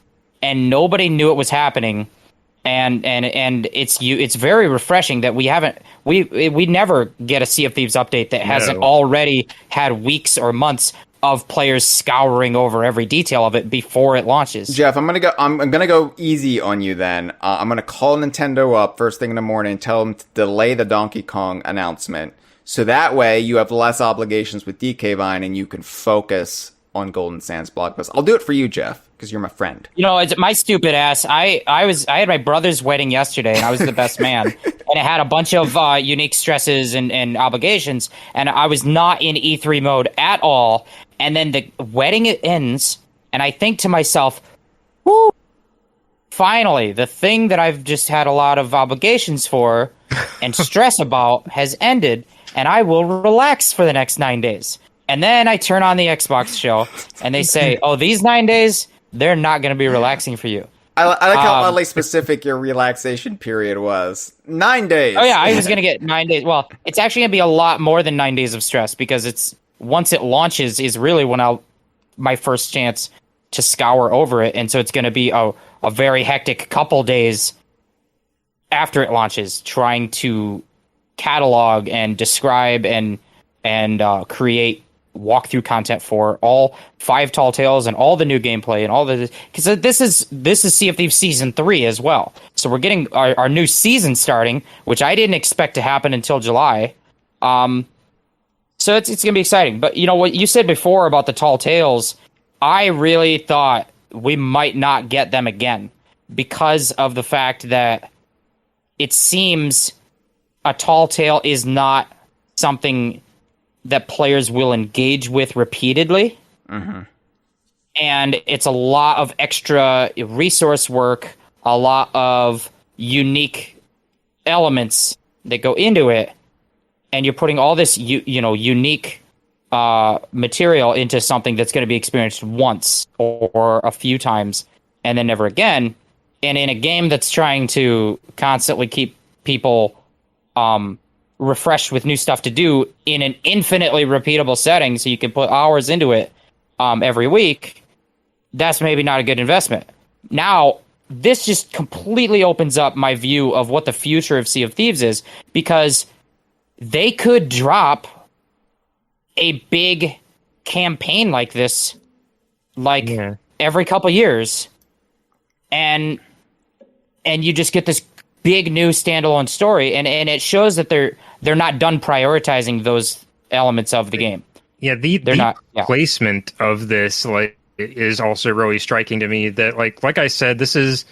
and nobody knew it was happening. And it's very refreshing that we never get a Sea of Thieves update that hasn't already had weeks or months of players scouring over every detail of it before it launches. Jeff, I'm gonna go easy on you then. I'm gonna call Nintendo up first thing in the morning and tell them to delay the Donkey Kong announcement, so that way you have less obligations with DK Vine and you can focus on Golden Sands Blog Post. I'll do it for you, Jeff, because you're my friend. It's my stupid ass. I had my brother's wedding yesterday, and I was the best man, and it had a bunch of unique stresses and obligations, and I was not in E3 mode at all. And then the wedding ends, and I think to myself, "Whoo! Finally, the thing that I've just had a lot of obligations for and stress about has ended, and I will relax for the next 9 days." And then I turn on the Xbox show, and they say, "Oh, these 9 days, they're not going to be relaxing for you." I like how oddly specific your relaxation period was. 9 days. Oh yeah, I was going to get 9 days. Well, it's actually going to be a lot more than 9 days of stress, because it's once it launches is really when my first chance to scour over it, and so it's going to be a very hectic couple days after it launches, trying to catalog and describe and create walkthrough content for all 5 Tall Tales and all the new gameplay and all the, because this is Sea of Thieves Season 3 as well. So we're getting our new season starting, which I didn't expect to happen until July. So it's going to be exciting. But you know what you said before about the Tall Tales, I really thought we might not get them again because of the fact that it seems a Tall Tale is not something that players will engage with repeatedly. Mm-hmm. And it's a lot of extra resource work, a lot of unique elements that go into it. And you're putting all this, unique material into something that's going to be experienced once or a few times and then never again. And in a game that's trying to constantly keep people refreshed with new stuff to do in an infinitely repeatable setting, so you can put hours into it every week, that's maybe not a good investment. Now, this just completely opens up my view of what the future of Sea of Thieves is, because they could drop a big campaign like this every couple years, and you just get this big new standalone story, and it shows that they're not done prioritizing those elements of the game. Yeah, the placement of this is also really striking to me. That like I said, this is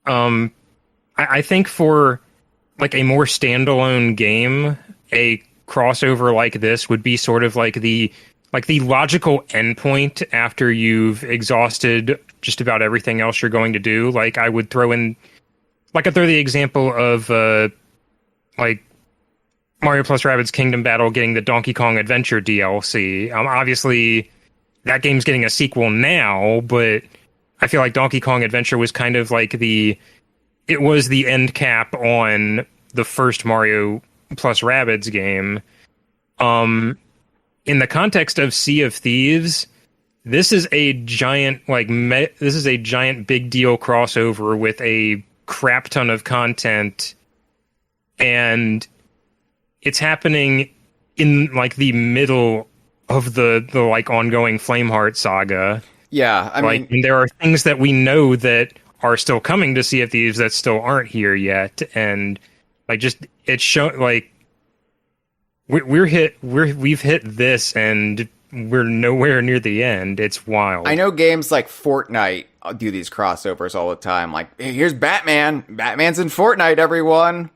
I think for a more standalone game, a crossover like this would be sort of like the logical endpoint after you've exhausted just about everything else you're going to do. Like I would throw the example of Mario plus Rabbids Kingdom Battle getting the Donkey Kong Adventure DLC. Obviously, that game's getting a sequel now, but I feel like Donkey Kong Adventure was kind of like it was the end cap on the first Mario plus Rabbids game. In the context of Sea of Thieves, this is a giant big deal crossover with a crap ton of content, and it's happening in the middle of the ongoing Flameheart saga. Yeah, I mean, and there are things that we know that are still coming to Sea of Thieves that still aren't here yet, and it's shown we've hit this, and we're nowhere near the end. It's wild. I know games like Fortnite do these crossovers all the time. Like, hey, here's Batman. Batman's in Fortnite, everyone.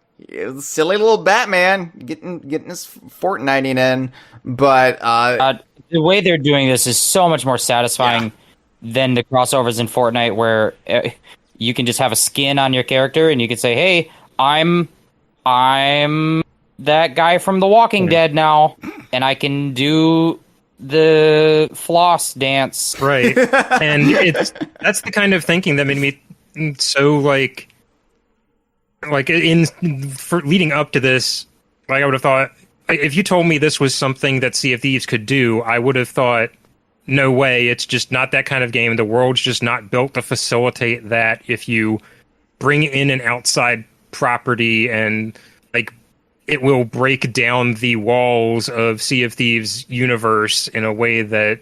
Silly little Batman getting his Fortniting in. But the way they're doing this is so much more satisfying than the crossovers in Fortnite, where you can just have a skin on your character and you can say, "Hey, I'm that guy from The Walking Dead now, and I can do the floss dance." Right. And that's the kind of thinking that made me so for leading up to this, I would have thought, if you told me this was something that Sea of Thieves could do, I would have thought no way. It's just not that kind of game. The world's just not built to facilitate that. If you bring in an outside property and like it will break down the walls of Sea of Thieves universe in a way that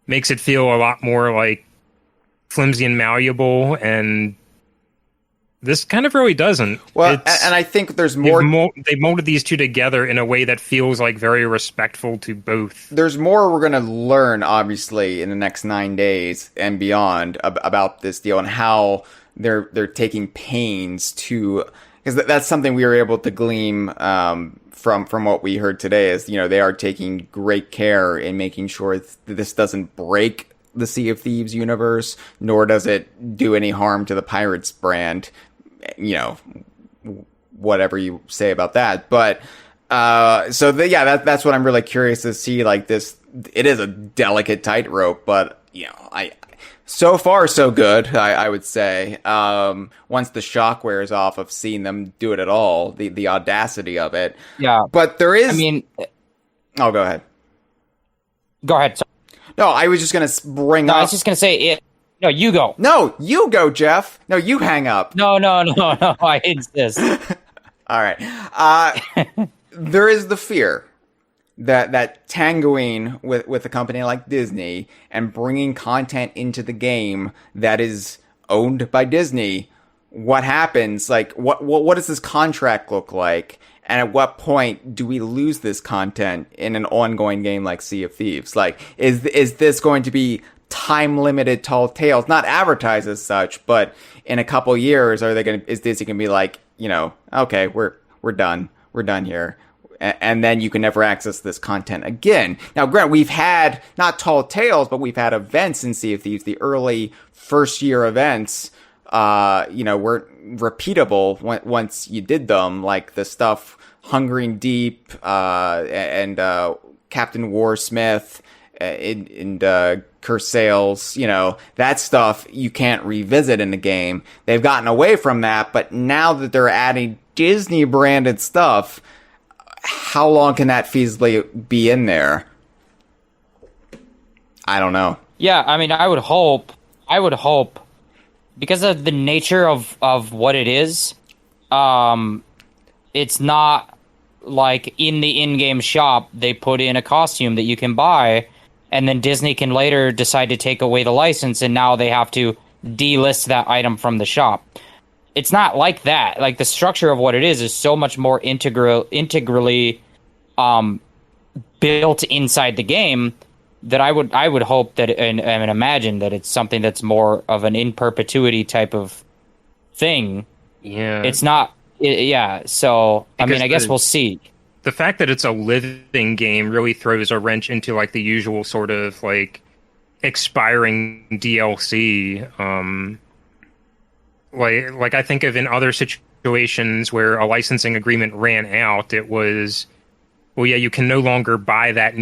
makes it feel a lot more like flimsy and malleable, and this kind of really doesn't. Well, and I think there's more. They molded these two together in a way that feels like very respectful to both. There's more we're going to learn, obviously, in the next 9 days and beyond about this deal and how they're taking pains to, because that's something we were able to glean from what we heard today. Is they are taking great care in making sure that this doesn't break the Sea of Thieves universe, nor does it do any harm to the Pirates brand. Whatever you say about that, but that's what I'm really curious to see. Like this, it is a delicate tightrope, but so far so good. I would say once the shock wears off of seeing them do it at all, the audacity of it. Yeah, but there is. Oh, go ahead. Go ahead. Sorry. No, I was just gonna bring up. I was just gonna say it. No, you go. No, you go, Jeff. No, you hang up. No. I insist. All right. There is the fear that tangoing with a company like Disney and bringing content into the game that is owned by Disney, what happens? Like, what does this contract look like? And at what point do we lose this content in an ongoing game like Sea of Thieves? Like, is this going to be time-limited tall tales? Not advertised as such, but in a couple years, is Disney going to be like, okay, we're done. We're done here. And then you can never access this content again. Now, granted, we've had, not tall tales, but we've had events in Sea of Thieves. The early first-year events, were repeatable once you did them, like the stuff Hungering Deep and Captain Warsmith and Curse Sales, that stuff you can't revisit in the game. They've gotten away from that, but now that they're adding Disney-branded stuff, how long can that feasibly be in there? I don't know. Yeah, I would hope, because of the nature of what it is, it's not like in the in-game shop they put in a costume that you can buy, and then Disney can later decide to take away the license, and now they have to delist that item from the shop. It's not like that. Like, the structure of what it is so much more integrally built inside the game that I would hope that and imagine that it's something that's more of an in perpetuity type of thing. Yeah, it's not. So because I guess we'll see. The fact that it's a living game really throws a wrench into like the usual sort of like expiring DLC. Like I think of in other situations where a licensing agreement ran out, it was, well, yeah, you can no longer buy that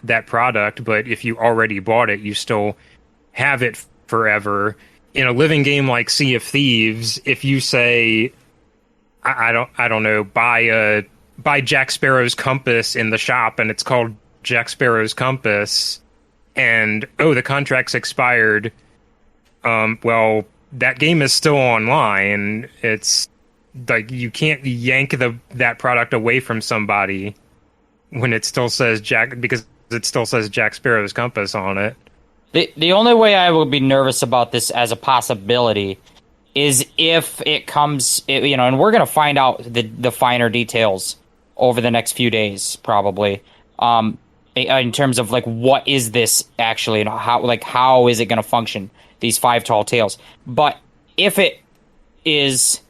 that product, but if you already bought it, you still have it forever. In a living game like Sea of Thieves, if you say, I don't know, buy Jack Sparrow's compass in the shop, and it's called Jack Sparrow's compass, and the contract's expired. Well, that game is still online. It's like you can't yank that product away from somebody when it still says because it still says Jack Sparrow's compass on it. The only way I would be nervous about this as a possibility is if it comes, and we're going to find out the finer details over the next few days, probably, in terms of like, what is this actually, and how is it going to function, these 5 tall tales. But if it is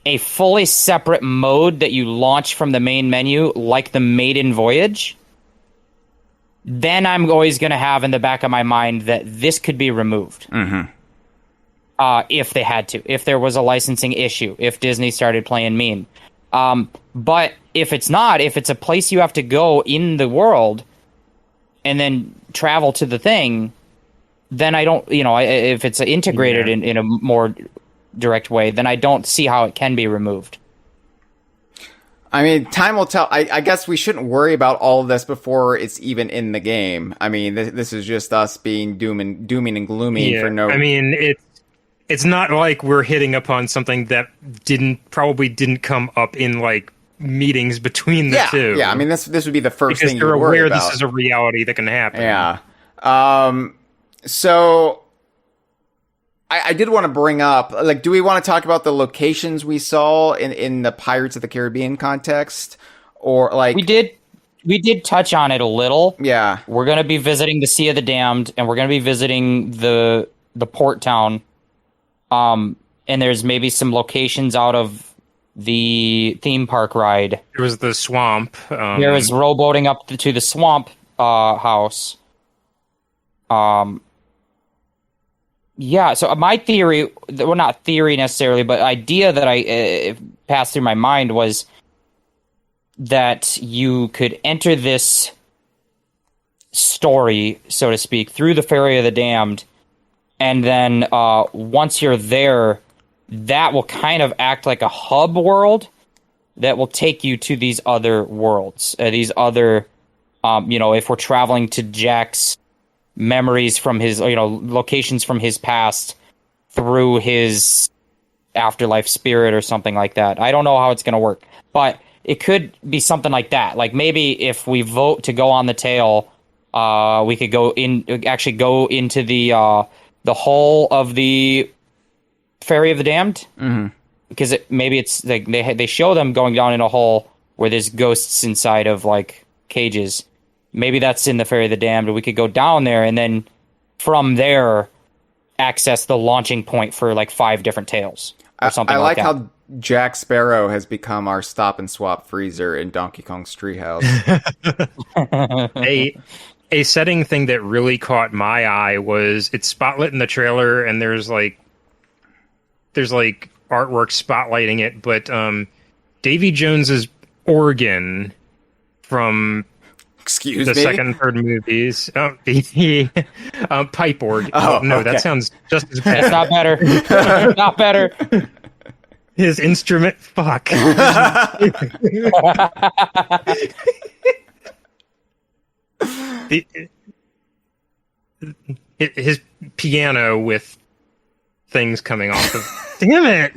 a fully separate mode that you launch from the main menu, like the Maiden Voyage, then I'm always going to have in the back of my mind that this could be removed. Mm-hmm. If they had to, if there was a licensing issue, if Disney started playing mean. But if it's not, if it's a place you have to go in the world and then travel to the thing, then I don't, if it's integrated in a more direct way, then I don't see how it can be removed. I mean, time will tell. I guess we shouldn't worry about all of this before it's even in the game. I mean, this is just us being dooming and glooming for no. I mean, it's not like we're hitting upon something that probably didn't come up in like meetings between the two. Yeah, I mean, this would be the first because thing you're you worry aware about. this is a reality that can happen. Yeah. So I did want to bring up, like, do we want to talk about the locations we saw in the Pirates of the Caribbean context? Or, like... We did touch on it a little. Yeah. We're going to be visiting the Sea of the Damned, and we're going to be visiting the port town. And there's maybe some locations out of the theme park ride. There was the swamp. There was rowboating up to the swamp house. Yeah, so my theory, well, not theory necessarily, but idea that I passed through my mind was that you could enter this story, so to speak, through the Ferry of the Damned, and then once you're there, that will kind of act like a hub world that will take you to these other worlds, these other, if we're traveling to Jack's memories from his, locations from his past through his afterlife spirit or something like that. I don't know how it's going to work, but it could be something like that. Like maybe if we vote to go on the tail, we could go into the hull of the Ferry of the Damned. Mm-hmm. Because maybe it's like they show them going down in a hole where there's ghosts inside of like cages. Maybe that's in the Ferry of the Damned, and we could go down there and then from there access the launching point for like 5 different tales or something I like that. how Jack Sparrow has become our stop and swap freezer in Donkey Kong's Treehouse. A setting thing that really caught my eye was it's spotlit in the trailer, and there's like artwork spotlighting it, but Davy Jones's organ from Excuse the me? second and third movies. Pipe organ. Oh, no, okay. that sounds just as bad. It's not better. Not better. His instrument. Fuck. His piano with things coming off of. Damn it!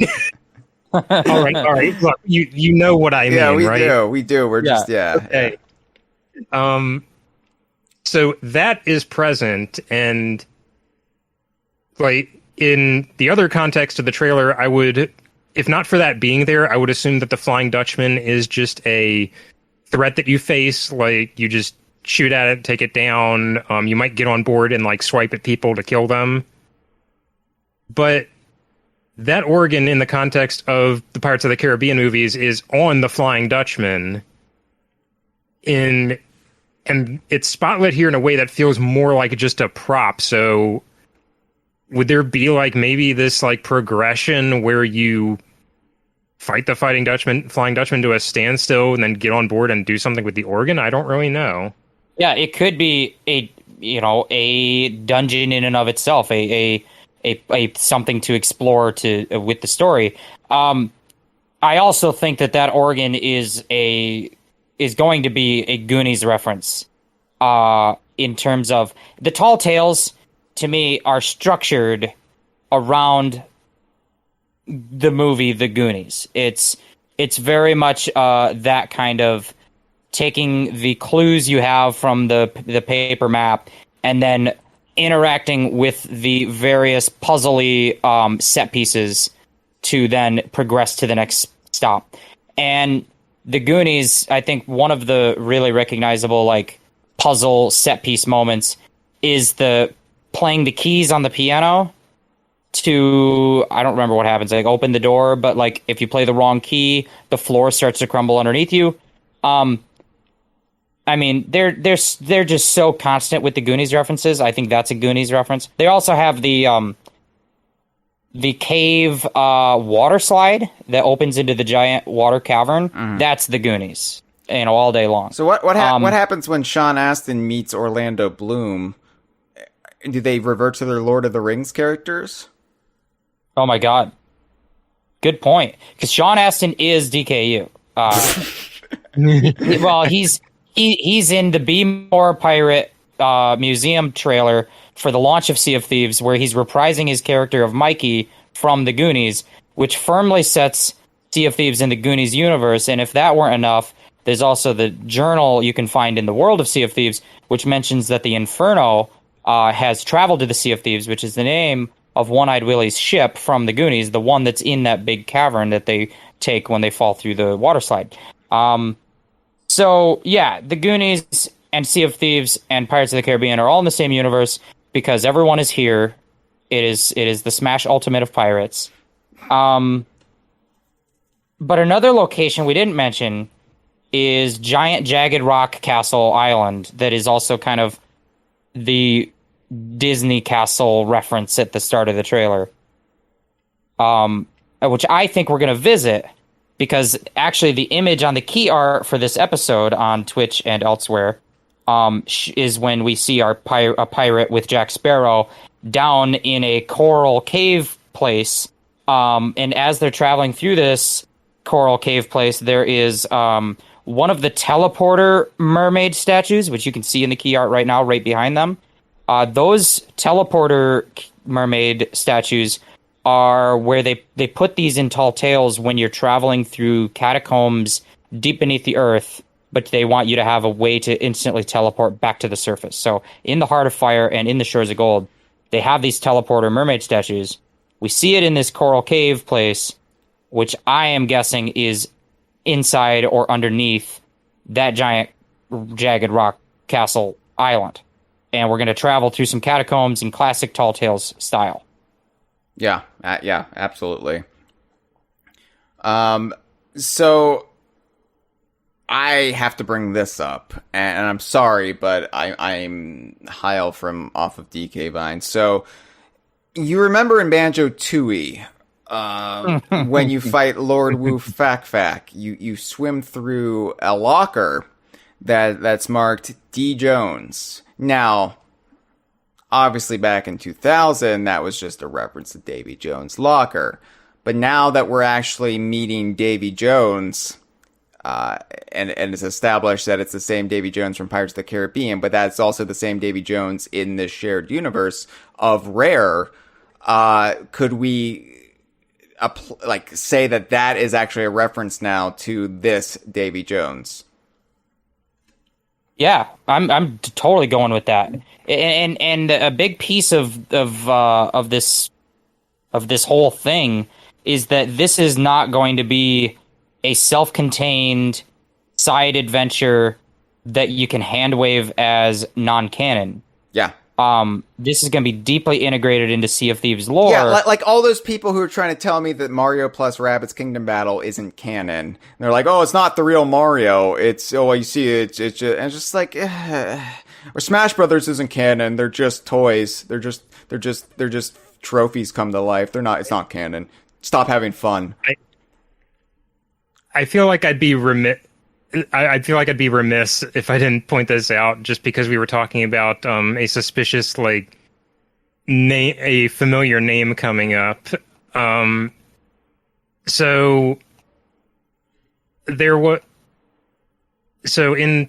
All right. Look, you know what I mean, Yeah, right? we do. We're just Okay. So that is present, and like in the other context of the trailer, I would, if not for that being there, I would assume that the Flying Dutchman is just a threat that you face. Like you just shoot at it, take it down. You might get on board and like swipe at people to kill them. But that organ in the context of the Pirates of the Caribbean movies is on the Flying Dutchman. And it's spotlit here in a way that feels more like just a prop. So would there be like maybe this like progression where you fight the Flying Dutchman to a standstill and then get on board and do something with the organ? I don't really know. Yeah, it could be a dungeon in and of itself, a something to explore with the story. I also think that organ is going to be a Goonies reference. In terms of the Tall Tales, to me, are structured around the movie The Goonies. It's very much that kind of taking the clues you have from the paper map and then interacting with the various puzzly set pieces to then progress to the next stop. And The Goonies, I think one of the really recognizable like puzzle set piece moments is the playing the keys on the piano to, I don't remember what happens, like open the door, but like if you play the wrong key, the floor starts to crumble underneath you. I mean, they're just so constant with the Goonies references. I think that's a Goonies reference. They also have the cave water slide that opens into the giant water cavern. Mm. That's the Goonies, all day long. So what happens when Sean Astin meets Orlando Bloom? Do they revert to their Lord of the Rings characters? Oh my god, good point. Because Sean Astin is DKU. Well, he's in the Be More Pirate museum trailer for the launch of Sea of Thieves, where he's reprising his character of Mikey from the Goonies, which firmly sets Sea of Thieves in the Goonies universe. And if that weren't enough, there's also the journal you can find in the world of Sea of Thieves, which mentions that the Inferno has traveled to the Sea of Thieves, which is the name of One-Eyed Willie's ship from the Goonies, the one that's in that big cavern that they take when they fall through the water slide. So, yeah, the Goonies and Sea of Thieves and Pirates of the Caribbean are all in the same universe because everyone is here. It is the Smash Ultimate of Pirates. But another location we didn't mention is Giant Jagged Rock Castle Island that is also kind of the Disney Castle reference at the start of the trailer. Which I think we're going to visit because actually the image on the key art for this episode on Twitch and elsewhere is when we see a pirate with Jack Sparrow down in a coral cave place. And as they're traveling through this coral cave place, there is one of the teleporter mermaid statues, which you can see in the key art right now, right behind them. Those teleporter mermaid statues are where they put these in tall tales when you're traveling through catacombs deep beneath the earth, but they want you to have a way to instantly teleport back to the surface. So in the Heart of Fire and in the Shores of Gold, they have these teleporter mermaid statues. We see it in this coral cave place, which I am guessing is inside or underneath that giant jagged rock castle island. And we're going to travel through some catacombs in classic Tall Tales style. Yeah, absolutely. So I have to bring this up, and I'm sorry, but I'm Hyle from off of DK Vine. So you remember in Banjo-Tooie, when you fight Lord Wu Fak Fak, you swim through a locker that's marked D. Jones. Now, obviously back in 2000, that was just a reference to Davy Jones' locker. But now that we're actually meeting Davy Jones, and it's established that it's the same Davy Jones from Pirates of the Caribbean, but that's also the same Davy Jones in this shared universe of Rare, could we say that is actually a reference now to this Davy Jones? Yeah, I'm totally going with that, and a big piece of this whole thing is that this is not going to be a self-contained side adventure that you can handwave as non-canon. Yeah. This is going to be deeply integrated into Sea of Thieves lore. Yeah, like all those people who are trying to tell me that Mario plus Rabbids Kingdom Battle isn't canon. And they're like, oh, it's not the real Mario. It's, oh, you see, it's just, and it's just like, or Smash Brothers isn't canon. They're just toys. They're just trophies come to life. It's not canon. Stop having fun. I feel like I'd be remiss. I feel like I'd be remiss if I didn't point this out, just because we were talking about a suspicious, a familiar name coming up. So there was, so in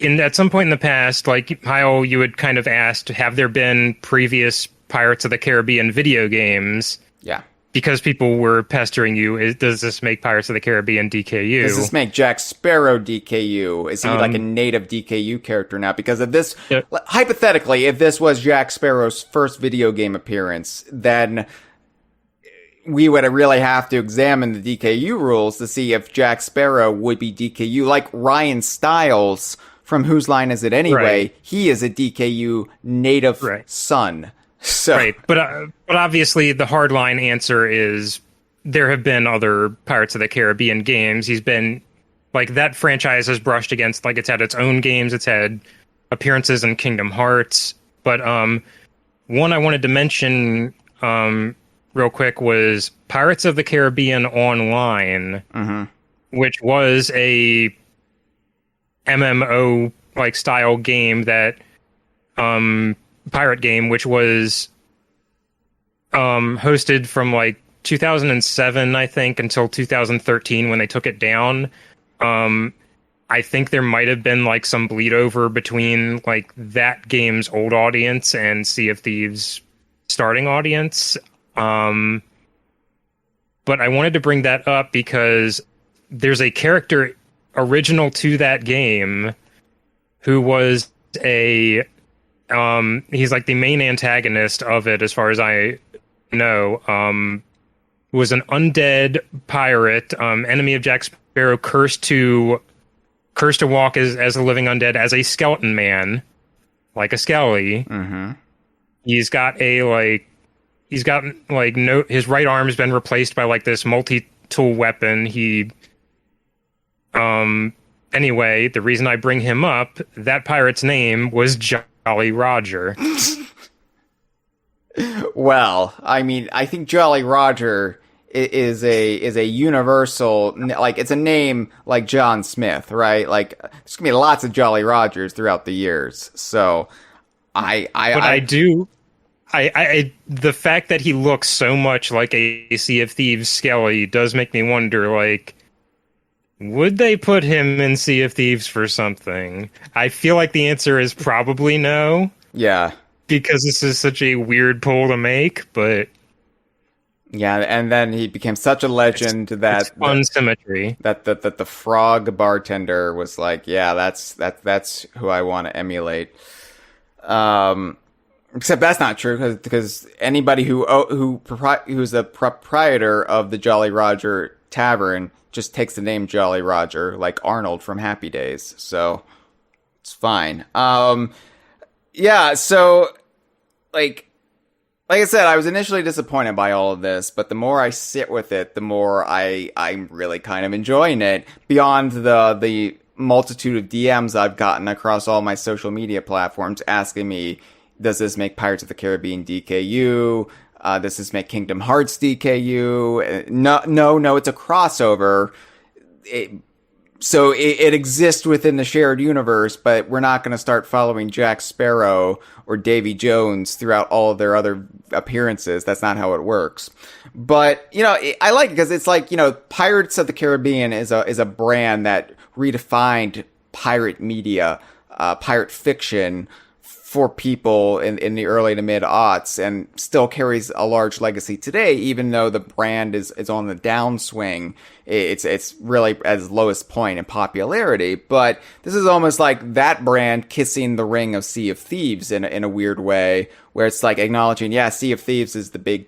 at some point in the past, like Hyle, you had kind of asked, have there been previous Pirates of the Caribbean video games? Yeah. Because people were pestering you, does this make Pirates of the Caribbean DKU? Does this make Jack Sparrow DKU? Is he like a native DKU character now? Because if this, hypothetically, if this was Jack Sparrow's first video game appearance, then we would really have to examine the DKU rules to see if Jack Sparrow would be DKU. Like Ryan Stiles from Whose Line Is It Anyway? Right. He is a DKU native son. So. Right, but obviously the hardline answer is there have been other Pirates of the Caribbean games. He's been, that franchise has brushed against, it's had its own games, it's had appearances in Kingdom Hearts, but one I wanted to mention real quick was Pirates of the Caribbean Online, which was a MMO style game that pirate game, which was hosted from 2007, I think, until 2013 when they took it down. I think there might have been like some bleed over between like that game's old audience and Sea of Thieves starting audience. But I wanted to bring that up because there's a character original to that game who was he's like the main antagonist of it as far as I know. Was an undead pirate, enemy of Jack Sparrow, cursed to walk as a living undead, as a skeleton man, like a skelly. Mm-hmm. He's got his right arm has been replaced by like this multi-tool weapon. Anyway, the reason I bring him up, that pirate's name was Jolly Roger. Well, I mean, I think Jolly Roger is a universal, like, it's a name like John Smith, right? Like, there's gonna be lots of Jolly Rogers throughout the years. So, the fact that he looks so much like a Sea of Thieves skelly does make me wonder, like, would they put him in Sea of Thieves for something? I feel like the answer is probably no. Yeah. Because this is such a weird pull to make, but... Yeah, and then he became such a legend that fun symmetry. That the frog bartender was like, yeah, that's who I want to emulate. Except that's not true because anybody who's the proprietor of the Jolly Roger Tavern just takes the name Jolly Roger, like Arnold from Happy Days. So it's fine. Yeah. So like I said, I was initially disappointed by all of this, but the more I sit with it, the more I'm really kind of enjoying it. Beyond the multitude of DMs I've gotten across all my social media platforms asking me, does this make Pirates of the Caribbean DKU? Does this make Kingdom Hearts DKU? No, it's a crossover. So it exists within the shared universe, but we're not going to start following Jack Sparrow or Davy Jones throughout all of their other appearances. That's not how it works. But, I like it because it's like, Pirates of the Caribbean is a brand that redefined pirate media, pirate fiction for people in the early to mid aughts and still carries a large legacy today, even though the brand is on the downswing. It's really at its lowest point in popularity, but this is almost like that brand kissing the ring of Sea of Thieves in a weird way, where it's like acknowledging, yeah, Sea of Thieves is the big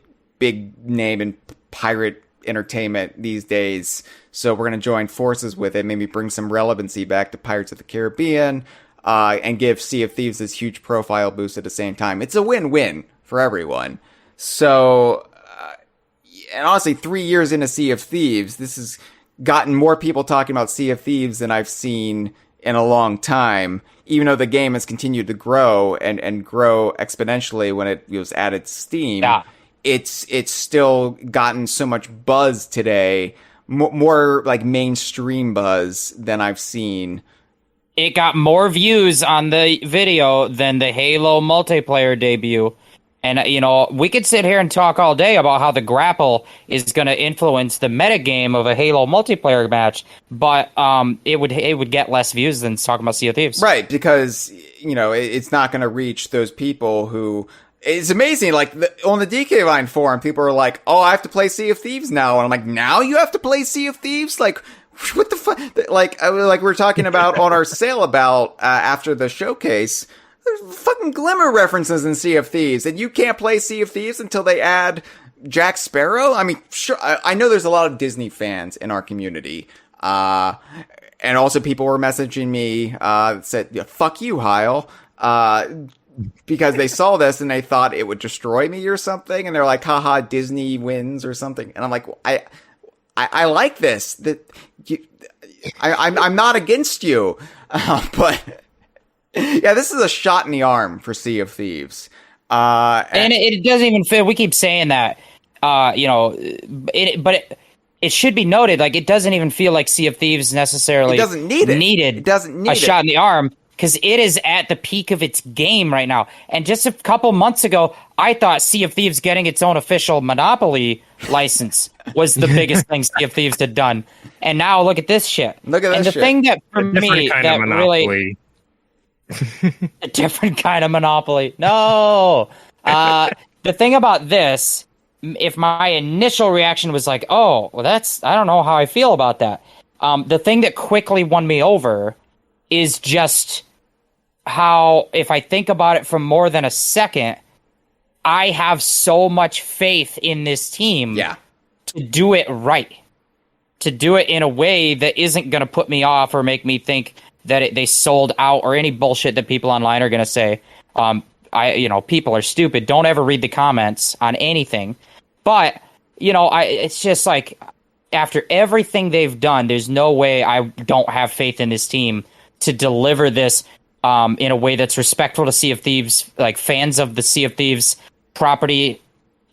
name in pirate entertainment these days, so we're going to join forces with it, maybe bring some relevancy back to Pirates of the Caribbean, and give Sea of Thieves this huge profile boost at the same time. It's a win-win for everyone. So, and honestly, 3 years into Sea of Thieves, this has gotten more people talking about Sea of Thieves than I've seen in a long time, even though the game has continued to grow and grow exponentially when it was added to Steam. Yeah. It's still gotten so much buzz today, more like mainstream buzz than I've seen. It got more views on the video than the Halo multiplayer debut. And, we could sit here and talk all day about how the grapple is going to influence the metagame of a Halo multiplayer match, but it would get less views than talking about Sea of Thieves. Right, because, it's not going to reach those people who... It's amazing, like, on the DK Line forum, people are like, oh, I have to play Sea of Thieves now. And I'm like, now you have to play Sea of Thieves? Like... What the fuck? Like we were talking about on our sale about after the showcase, there's fucking Glimmer references in Sea of Thieves, and you can't play Sea of Thieves until they add Jack Sparrow? I mean, sure, I know there's a lot of Disney fans in our community, and also people were messaging me, said, yeah, fuck you, Hyle, because they saw this and they thought it would destroy me or something, and they're like, haha, Disney wins or something, and I'm like, I like this. I'm not against you, but yeah, this is a shot in the arm for Sea of Thieves, and it doesn't even fit. We keep saying that, but it should be noted, like, it doesn't even feel like Sea of Thieves necessarily it doesn't need it. needed It doesn't need a shot in the arm, because it is at the peak of its game right now. And just a couple months ago, I thought Sea of Thieves getting its own official Monopoly license was the biggest thing Sea of Thieves had done. And now look at this shit. Look at and this the shit. thing that for A different me kind that of really monopoly. a different kind of Monopoly. No. The thing about this, if my initial reaction was like, oh, well, I don't know how I feel about that. The thing that quickly won me over is just how, if I think about it for more than a second, I have so much faith in this team to do it right. To do it in a way that isn't going to put me off or make me think that they sold out or any bullshit that people online are going to say. People are stupid. Don't ever read the comments on anything. But, it's just like, after everything they've done, there's no way I don't have faith in this team to deliver this in a way that's respectful to Sea of Thieves, like fans of the Sea of Thieves property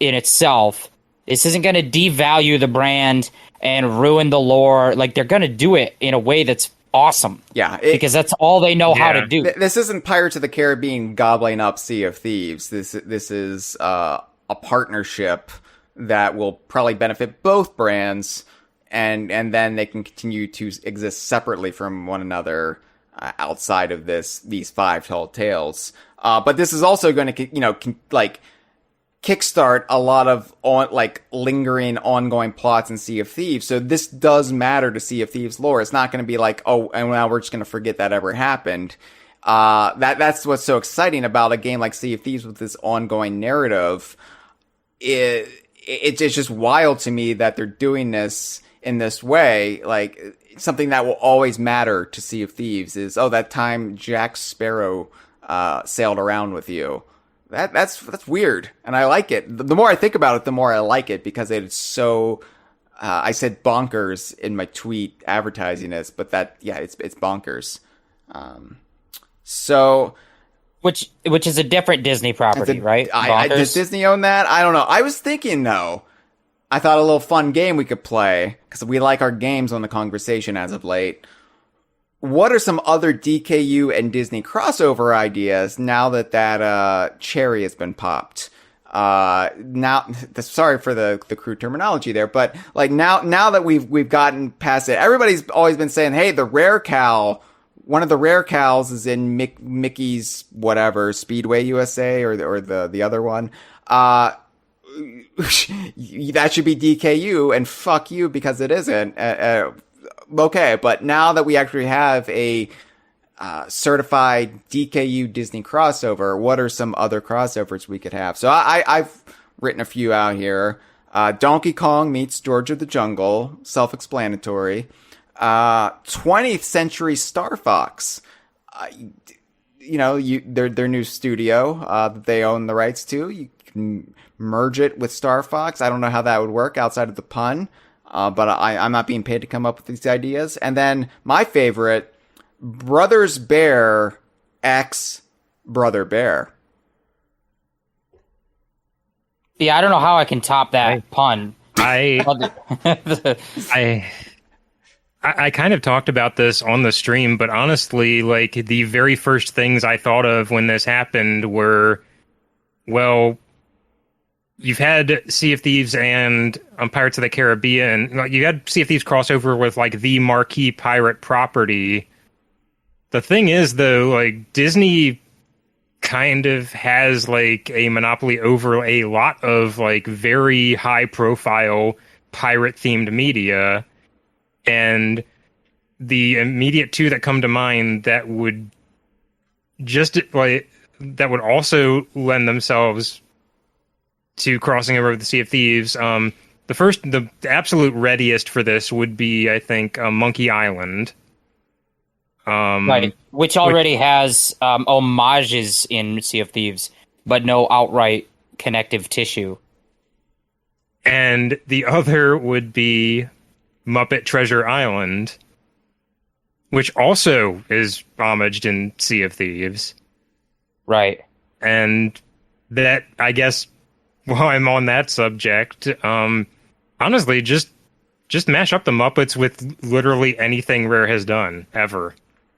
in itself. This isn't going to devalue the brand and ruin the lore. Like, they're going to do it in a way that's awesome. Yeah. Because that's all they know how to do. This isn't Pirates of the Caribbean gobbling up Sea of Thieves. This is a partnership that will probably benefit both brands, and then they can continue to exist separately from one another outside of these five tall tales. But this is also going to kickstart a lot of lingering ongoing plots in Sea of Thieves. So this does matter to Sea of Thieves lore. It's not going to be like, oh, and now we're just going to forget that ever happened. That's what's so exciting about a game like Sea of Thieves with this ongoing narrative. It's just wild to me that they're doing this in this way. Like, something that will always matter to Sea of Thieves is, oh, that time Jack Sparrow sailed around with you. That's weird, and I like it. The more I think about it, the more I like it, because it's so. I said bonkers in my tweet advertising this, but it's bonkers. Which is a different Disney property, right? Does Disney own that? I don't know. I was thinking, though. I thought a little fun game we could play, because we like our games on the Kongversation as of late. What are some other DKU and Disney crossover ideas now that cherry has been popped? Sorry for the crude terminology there, but like now that we've gotten past it, everybody's always been saying, hey, the rare cow. One of the rare cows is in Mickey's whatever Speedway USA or the other one. That should be DKU, and fuck you because it isn't. Okay, but now that we actually have a certified DKU Disney crossover, what are some other crossovers we could have? So I've written a few out here. Donkey Kong meets George of the Jungle, self-explanatory. 20th Century Star Fox, their new studio that they own the rights to. You can merge it with Star Fox. I don't know how that would work outside of the pun, but I'm not being paid to come up with these ideas. And then my favorite, Brothers Bear X Brother Bear. Yeah, I don't know how I can top that pun. I kind of talked about this on the stream, but honestly, like, the very first things I thought of when this happened were, well, you've had Sea of Thieves and Pirates of the Caribbean. Like, you had Sea of Thieves crossover with, like, the marquee pirate property. The thing is, though, like, Disney kind of has, like, a monopoly over a lot of, like, very high-profile pirate-themed media. And the immediate two that come to mind that would also lend themselves to crossing over with the Sea of Thieves. The absolute readiest for this would be, I think, Monkey Island. Right, which already has homages in Sea of Thieves, but no outright connective tissue. And the other would be Muppet Treasure Island, which also is homaged in Sea of Thieves. Right. And that, I guess, while I'm on that subject, honestly, just mash up the Muppets with literally anything Rare has done, ever.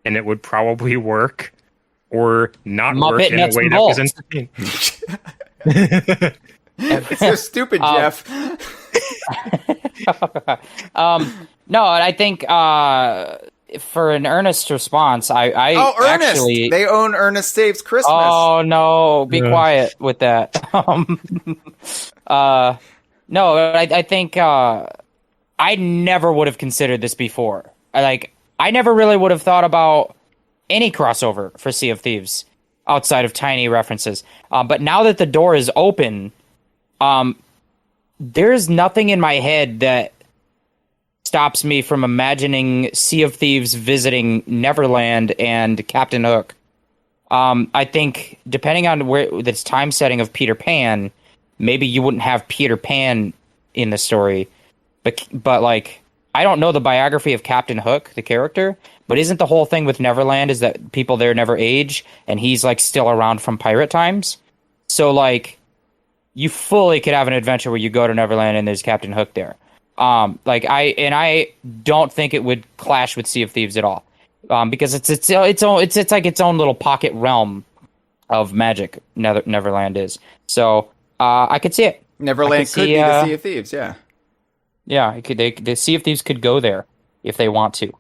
And it would probably work. or not work Muppet in nuts a way and that was bolts. entertaining. It's so stupid, Jeff. No, I think for an earnest response, I Ernest! actually. They own Ernest Saves Christmas. Oh no! Be Yeah. quiet with that. No, I think I never would have considered this before. I never really would have thought about any crossover for Sea of Thieves outside of tiny references. But now that the door is open, there's nothing in my head that stops me from imagining Sea of Thieves visiting Neverland and Captain Hook. I think depending on where this time setting of Peter Pan, maybe you wouldn't have Peter Pan in the story, but like I don't know the biography of Captain Hook, the character, but isn't the whole thing with Neverland is that people there never age, and he's like still around from pirate times? So like, you fully could have an adventure where you go to Neverland and there's Captain Hook there. I don't think it would clash with Sea of Thieves at all, because it's like its own little pocket realm of magic. Neverland is. So I could see it. Neverland could be the Sea of Thieves, yeah. Yeah, the Sea of Thieves could go there if they want to.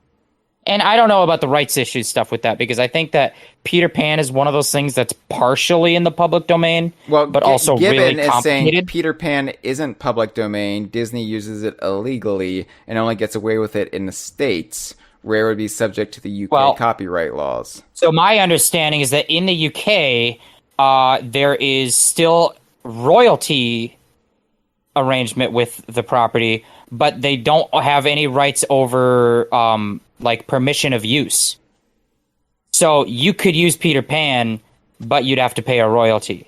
And I don't know about the rights issues stuff with that, because I think that Peter Pan is one of those things that's partially in the public domain, but also Gibbon really is saying complicated. Peter Pan isn't public domain. Disney uses it illegally and only gets away with it in the States, where it would be subject to the UK copyright laws. So my understanding is that in the UK, there is still royalty arrangement with the property, but they don't have any rights over like permission of use. So you could use Peter Pan, but you'd have to pay a royalty.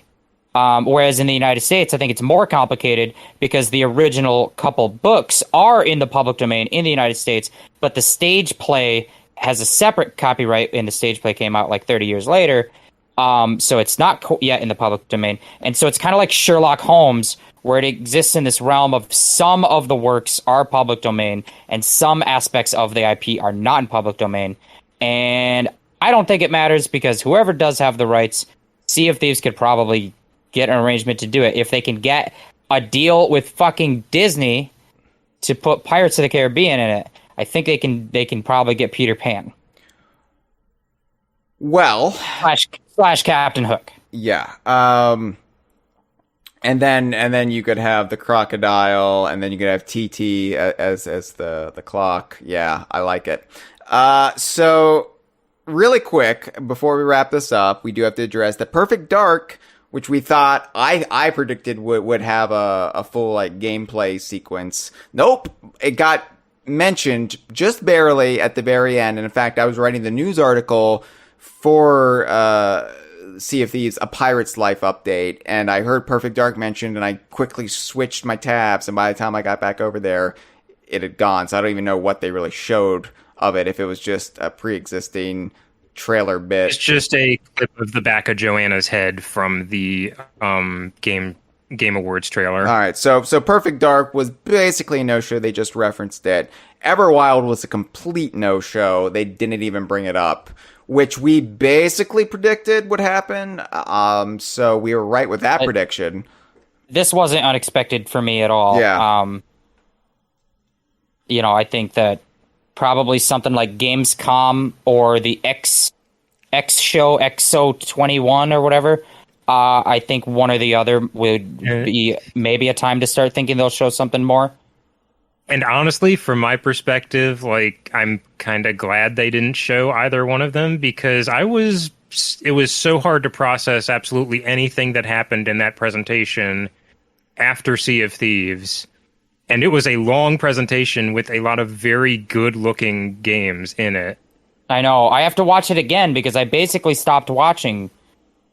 Whereas in the United States, I think it's more complicated because the original couple books are in the public domain in the United States, but the stage play has a separate copyright, and the stage play came out like 30 years later. So it's not yet in the public domain. And so it's kind of like Sherlock Holmes, where it exists in this realm of some of the works are public domain and some aspects of the IP are not in public domain. And I don't think it matters, because whoever does have the rights, Sea of Thieves could probably get an arrangement to do it. If they can get a deal with fucking Disney to put Pirates of the Caribbean in it, I think they can probably get Peter Pan. Well, slash Captain Hook. Yeah. And then you could have the crocodile, and then you could have TT as the clock. Yeah, I like it. So really quick, before we wrap this up, we do have to address the Perfect Dark, which we thought I predicted would have a full like gameplay sequence. Nope, it got mentioned just barely at the very end. And in fact, I was writing the news article for Sea of Thieves, A Pirate's Life update, and I heard Perfect Dark mentioned, and I quickly switched my tabs, and by the time I got back over there, it had gone, so I don't even know what they really showed of it, if it was just a pre-existing trailer bit. It's just a clip of the back of Joanna's head from the Game Awards trailer. Alright, so Perfect Dark was basically a no-show, they just referenced it. Everwild was a complete no-show, they didn't even bring it up, which we basically predicted would happen. So we were right with that prediction. This wasn't unexpected for me at all. Yeah. I think that probably something like Gamescom or the X show, XO21 or whatever. I think one or the other would be maybe a time to start thinking they'll show something more. And honestly, from my perspective, like, I'm kind of glad they didn't show either one of them, because it was so hard to process absolutely anything that happened in that presentation after Sea of Thieves. And it was a long presentation with a lot of very good looking games in it. I know. I have to watch it again, because I basically stopped watching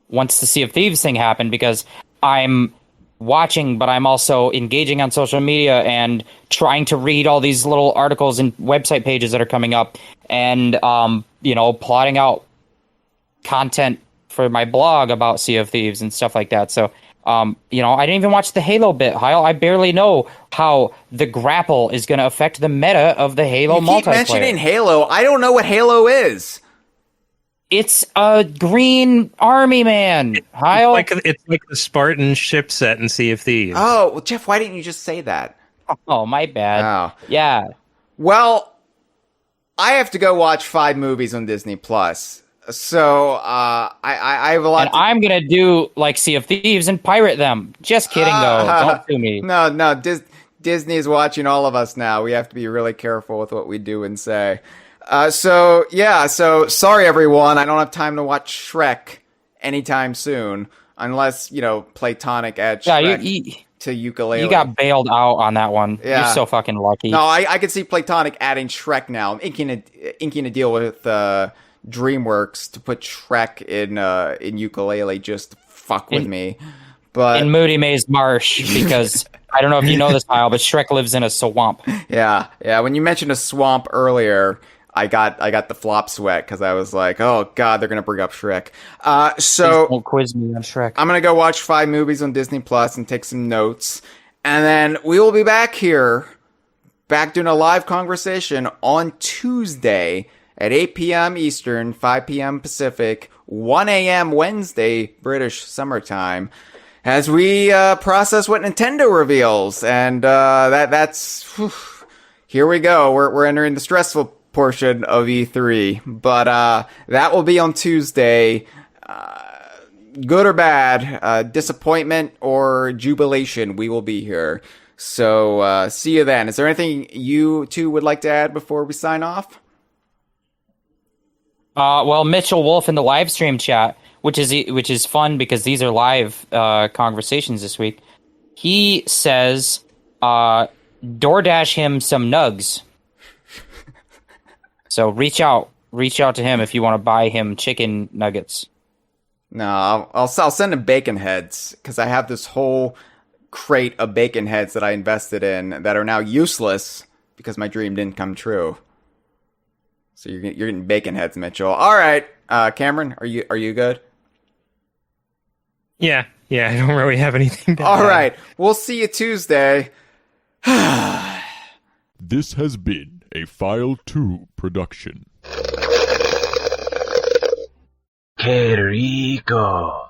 once the Sea of Thieves thing happened, because I'm watching, but I'm also engaging on social media and trying to read all these little articles and website pages that are coming up, and plotting out content for my blog about Sea of Thieves and stuff like that. So I didn't even watch the Halo bit, Hyle. I barely know how the grapple is going to affect the meta of the Halo multiplayer. You keep mentioning Halo. I don't know what Halo is. It's a green army man, Hyle. It's like the Spartan ship set in Sea of Thieves. Oh, well, Jeff, why didn't you just say that? Oh, my bad. Oh. Yeah. Well, I have to go watch 5 movies on Disney Plus. So, I have a lot And I'm going to do like Sea of Thieves and pirate them. Just kidding, though. Don't sue me. No, Disney is watching all of us now. We have to be really careful with what we do and say. So sorry everyone, I don't have time to watch Shrek anytime soon, unless, Platonic add Shrek to Ukulele. You got bailed out on that one. Yeah. You're so fucking lucky. No, I could see Platonic adding Shrek now. I'm inking a deal with DreamWorks to put Shrek in Ukulele just to fuck with me. But in Moody Maze Marsh, because I don't know if you know this, Kyle, but Shrek lives in a swamp. Yeah. When you mentioned a swamp earlier, I got the flop sweat because I was like, oh god, they're gonna bring up Shrek. So don't quiz me on Shrek. I'm gonna go watch 5 movies on Disney Plus and take some notes, and then we will be back doing a live conversation on Tuesday at 8 p.m. Eastern, 5 p.m. Pacific, 1 a.m. Wednesday British summertime, as we process what Nintendo reveals, and that's here we go. We're entering the stressful portion of E3, but that will be on Tuesday. Good or bad, disappointment or jubilation, we will be here. So see you then. Is there anything you two would like to add before we sign off? Well, Mitchell Wolf in the live stream chat, which is fun because these are live conversations this week. He says, DoorDash him some nugs. So reach out to him if you want to buy him chicken nuggets. No, I'll send him bacon heads because I have this whole crate of bacon heads that I invested in that are now useless because my dream didn't come true. So you're getting bacon heads, Mitchell. All right, Cameron, are you good? Yeah, I don't really have anything to add. All right, we'll see you Tuesday. This has been a File 2 production. Que rico.